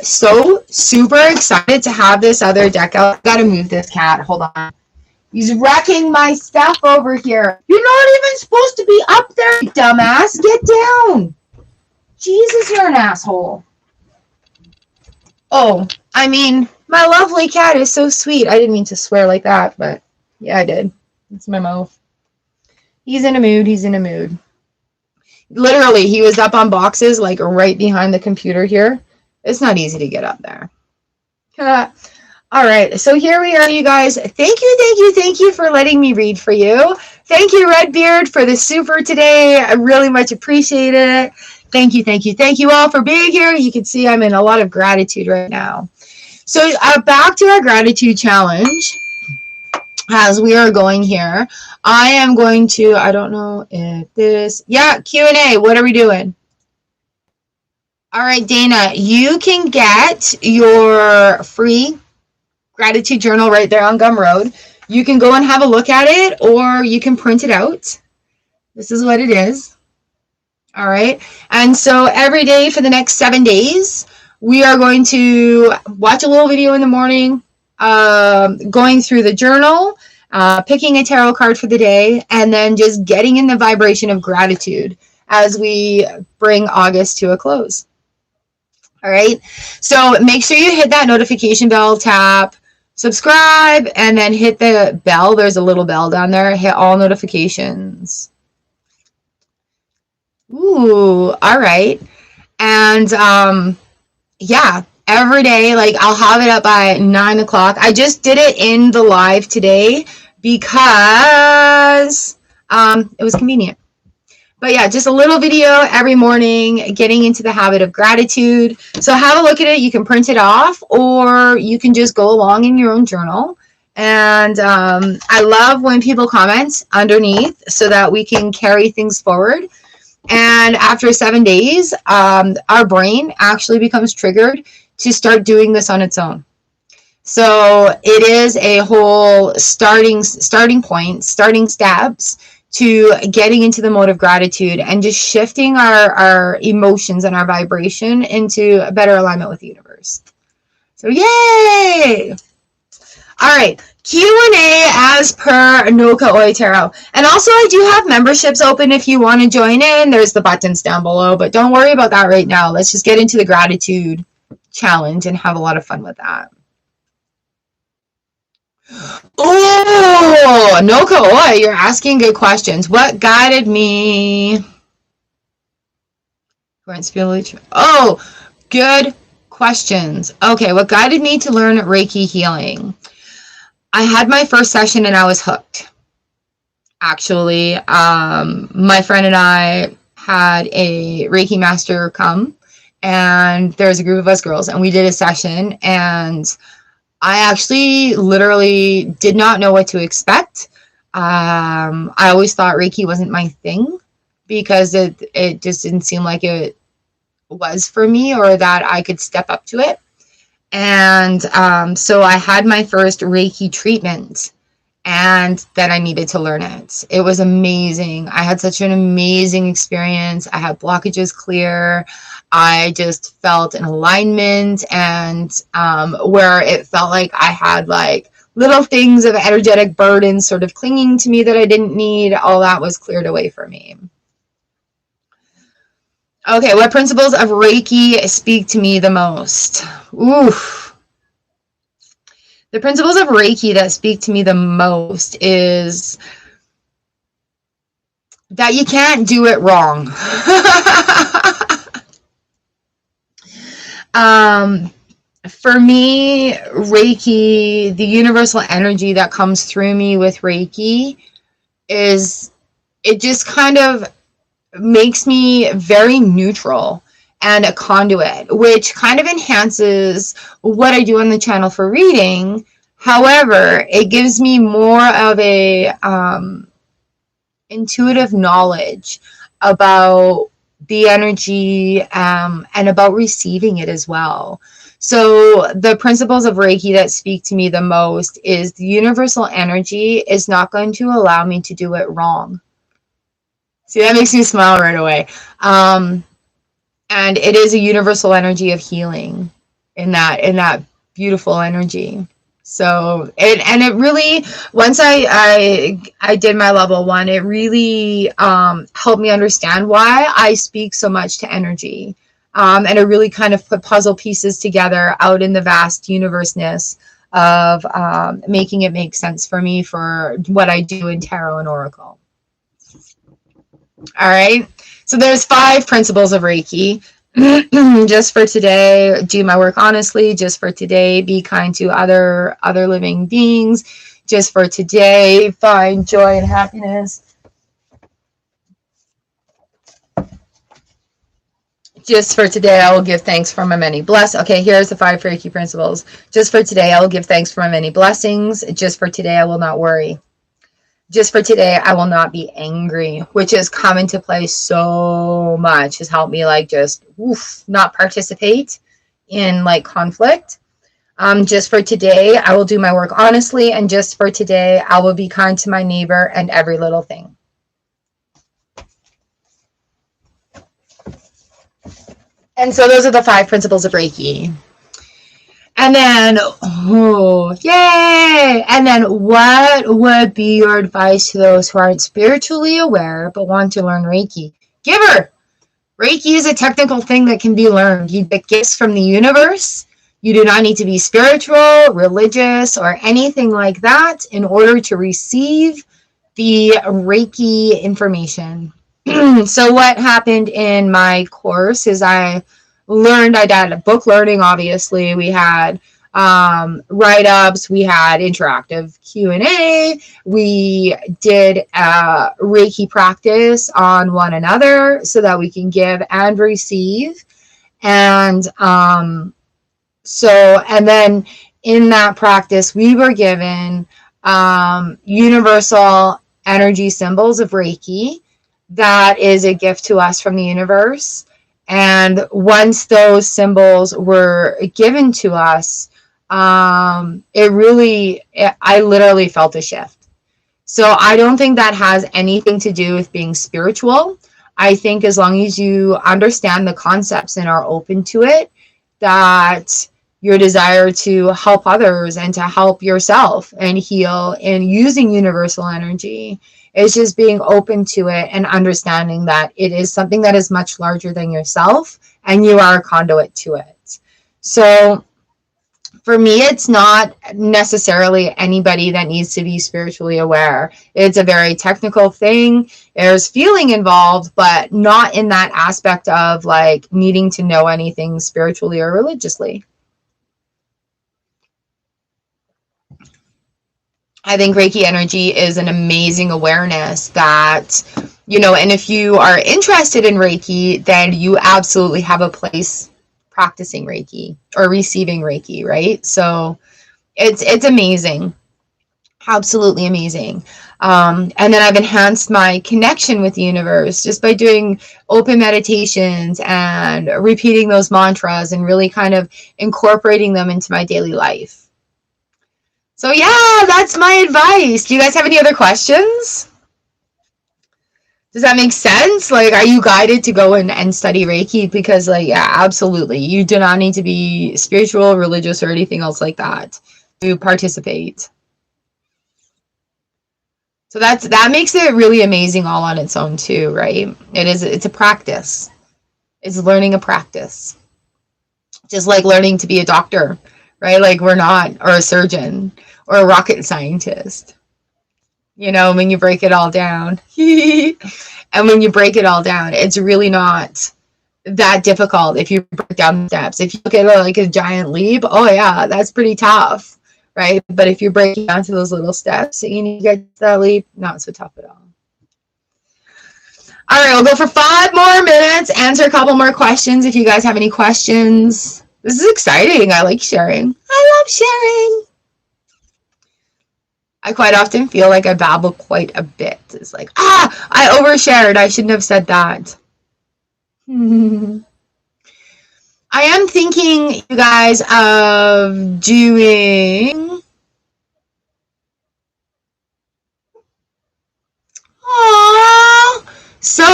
So super excited to have this other deck out. I gotta move this cat. Hold on. He's wrecking my stuff over here. You're not even supposed to be up there, you dumbass. Get down. Jesus, you're an asshole. Oh, I mean, my lovely cat is so sweet. I didn't mean to swear like that, but yeah, I did. It's my mouth. He's in a mood. He's in a mood. Literally, he was up on boxes, like right behind the computer here. It's not easy to get up there. All right, so here we are, you guys. Thank you for letting me read for you. Thank you, Redbeard, for the super today. I really much appreciate it. Thank you all for being here. You can see I'm in a lot of gratitude right now. So back to our gratitude challenge. As we are going here, I am going to, I don't know if this, yeah, Q&A, what are we doing? All right, Dana, you can get your free gratitude journal right there on Gumroad. You can go and have a look at it, or you can print it out. This is what it is. All right, and so every day for the next 7 days, we are going to watch a little video in the morning, going through the journal, picking a tarot card for the day, and then just getting in the vibration of gratitude as we bring August to a close. All right, so make sure you hit that notification bell, tap subscribe, and then hit the bell. There's a little bell down there. Hit all notifications. Ooh, all right. And yeah, every day, like I'll have it up by 9 o'clock. I just did it in the live today because it was convenient. But yeah, just a little video every morning, getting into the habit of gratitude. So have a look at it. You can print it off, or you can just go along in your own journal. And I love when people comment underneath so that we can carry things forward. And after 7 days, our brain actually becomes triggered to start doing this on its own. So it is a whole starting point, starting steps to getting into the mode of gratitude and just shifting our emotions and our vibration into a better alignment with the universe. So yay! All right, Q&A as per Noka Oi Tarot. And also I do have memberships open if you want to join in. There's the buttons down below, but don't worry about that right now. Let's just get into the gratitude challenge and have a lot of fun with that. Oh, Noka Oi, you're asking good questions. What guided me? Oh, good questions. Okay, what guided me to learn Reiki healing? I had my first session and I was hooked. Actually, my friend and I had a Reiki master come, and there's a group of us girls, and we did a session, and I actually literally did not know what to expect. I always thought Reiki wasn't my thing because it just didn't seem like it was for me, or that I could step up to it. And so I had my first Reiki treatment, and then I needed to learn it. It was amazing. I had such an amazing experience. I had blockages clear. I just felt an alignment, and where it felt like I had like little things of energetic burden sort of clinging to me that I didn't need, all that was cleared away for me. Okay, what principles of Reiki speak to me the most? Oof. The principles of Reiki that speak to me the most is that you can't do it wrong. For me, Reiki, the universal energy that comes through me with Reiki is, it just kind of makes me very neutral and a conduit, which kind of enhances what I do on the channel for reading. However, it gives me more of a intuitive knowledge about the energy and about receiving it as well. So the principles of Reiki that speak to me the most is the universal energy is not going to allow me to do it wrong. See, that makes me smile right away. And it is a universal energy of healing in that beautiful energy. So it really, once I did my level 1, it really helped me understand why I speak so much to energy. And it really kind of put puzzle pieces together out in the vast universeness of making it make sense for me for what I do in tarot and oracle. All right. So there's 5 principles of Reiki. Just for today, do my work honestly. Just for today, be kind to other living beings. Just for today, find joy and happiness. Just for today, I will give thanks for my many blessings. Okay, here's the 5 Reiki principles. Just for today, I will give thanks for my many blessings. Just for today, I will not worry. Just for today, I will not be angry, which has come into play so much. Has helped me like just not participate in like conflict. Just for today, I will do my work honestly. And just for today, I will be kind to my neighbor and every little thing. And so those are the 5 principles of Reiki. And then, oh, yay! And then what would be your advice to those who aren't spiritually aware but want to learn Reiki? Giver! Reiki is a technical thing that can be learned. You get gifts from the universe. You do not need to be spiritual, religious, or anything like that in order to receive the Reiki information. So what happened in my course is I did book learning, obviously. We had write-ups, we had interactive Q&A, we did Reiki practice on one another so that we can give and receive. And and then in that practice, we were given universal energy symbols of Reiki. That is a gift to us from the universe. And once those symbols were given to us, I literally felt a shift. So I don't think that has anything to do with being spiritual. I think as long as you understand the concepts and are open to it, that your desire to help others and to help yourself and heal and using universal energy, it's just being open to it and understanding that it is something that is much larger than yourself and you are a conduit to it. So for me, it's not necessarily anybody that needs to be spiritually aware. It's a very technical thing. There's feeling involved, but not in that aspect of like needing to know anything spiritually or religiously. I think Reiki energy is an amazing awareness that, and if you are interested in Reiki, then you absolutely have a place practicing Reiki or receiving Reiki, right? So it's amazing. Absolutely amazing. And then I've enhanced my connection with the universe just by doing open meditations and repeating those mantras and really kind of incorporating them into my daily life. So yeah, that's my advice. Do you guys have any other questions? Does that make sense? Like, are you guided to go and study Reiki? Because like, yeah, absolutely. You do not need to be spiritual, religious, or anything else like that to participate. So that makes it really amazing all on its own too, right? It's a practice. It's learning a practice. Just like learning to be a doctor, right? Like we're not, or a surgeon, or a rocket scientist. When you break it all down. And when you break it all down, it's really not that difficult if you break down the steps. If you look at it like a giant leap, oh yeah, that's pretty tough, right? But if you break it down to those little steps and you get to that leap, not so tough at all. All right, we'll go for 5 more minutes, answer a couple more questions if you guys have any questions. This is exciting. I like sharing. I love sharing. I quite often feel like I babble quite a bit. It's like, I overshared. I shouldn't have said that. I am thinking, you guys, of doing... Aww, so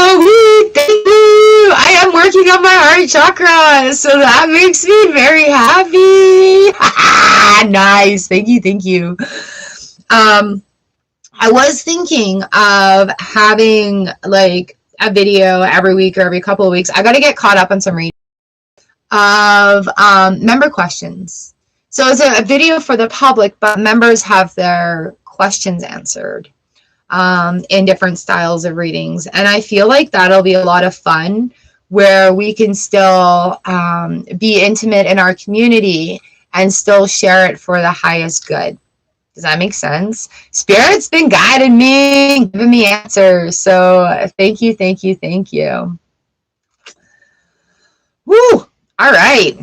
chakra. So that makes me very happy. Nice. Thank you. Thank you. I was thinking of having like a video every week or every couple of weeks. I got to get caught up on some reading of member questions. So it's a video for the public, but members have their questions answered in different styles of readings. And I feel like that'll be a lot of fun where we can still be intimate in our community and still share it for the highest good. Does that make sense? Spirit's been guiding me, giving me answers. So thank you, thank you, thank you. Woo! All right.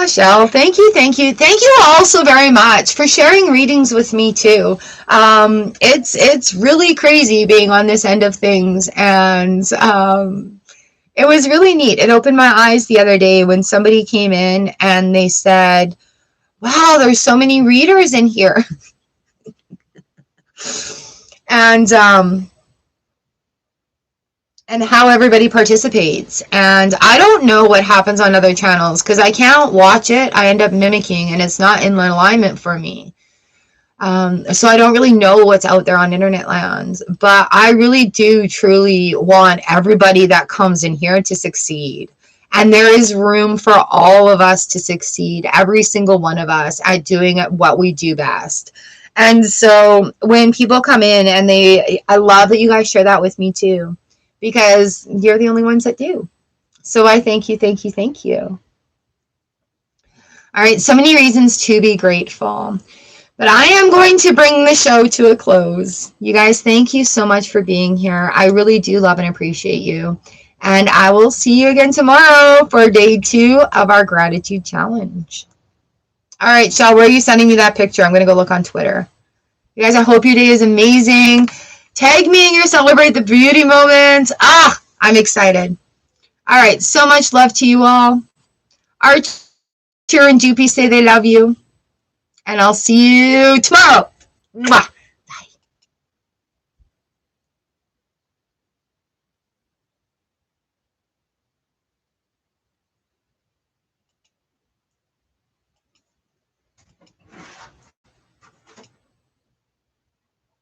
Shell, thank you, thank you. Thank you all so very much for sharing readings with me too. It's really crazy being on this end of things, and it was really neat. It opened my eyes the other day when somebody came in and they said, wow, there's so many readers in here. And how everybody participates. And I don't know what happens on other channels because I can't watch it. I end up mimicking and it's not in alignment for me. So I don't really know what's out there on internet lands. But I really do truly want everybody that comes in here to succeed. And there is room for all of us to succeed, every single one of us, at doing what we do best. And so when people come in and I love that you guys share that with me too. Because you're the only ones that do. So I thank you, thank you, thank you. All right, so many reasons to be grateful. But I am going to bring the show to a close. You guys, thank you so much for being here. I really do love and appreciate you. And I will see you again tomorrow for day 2 of our gratitude challenge. All right, Shell, where are you sending me that picture? I'm going to go look on Twitter. You guys, I hope your day is amazing. Tag me in your celebrate the beauty moments. I'm excited. All right, so much love to you all. Archer and Doopy say they love you. And I'll see you tomorrow. Mwah.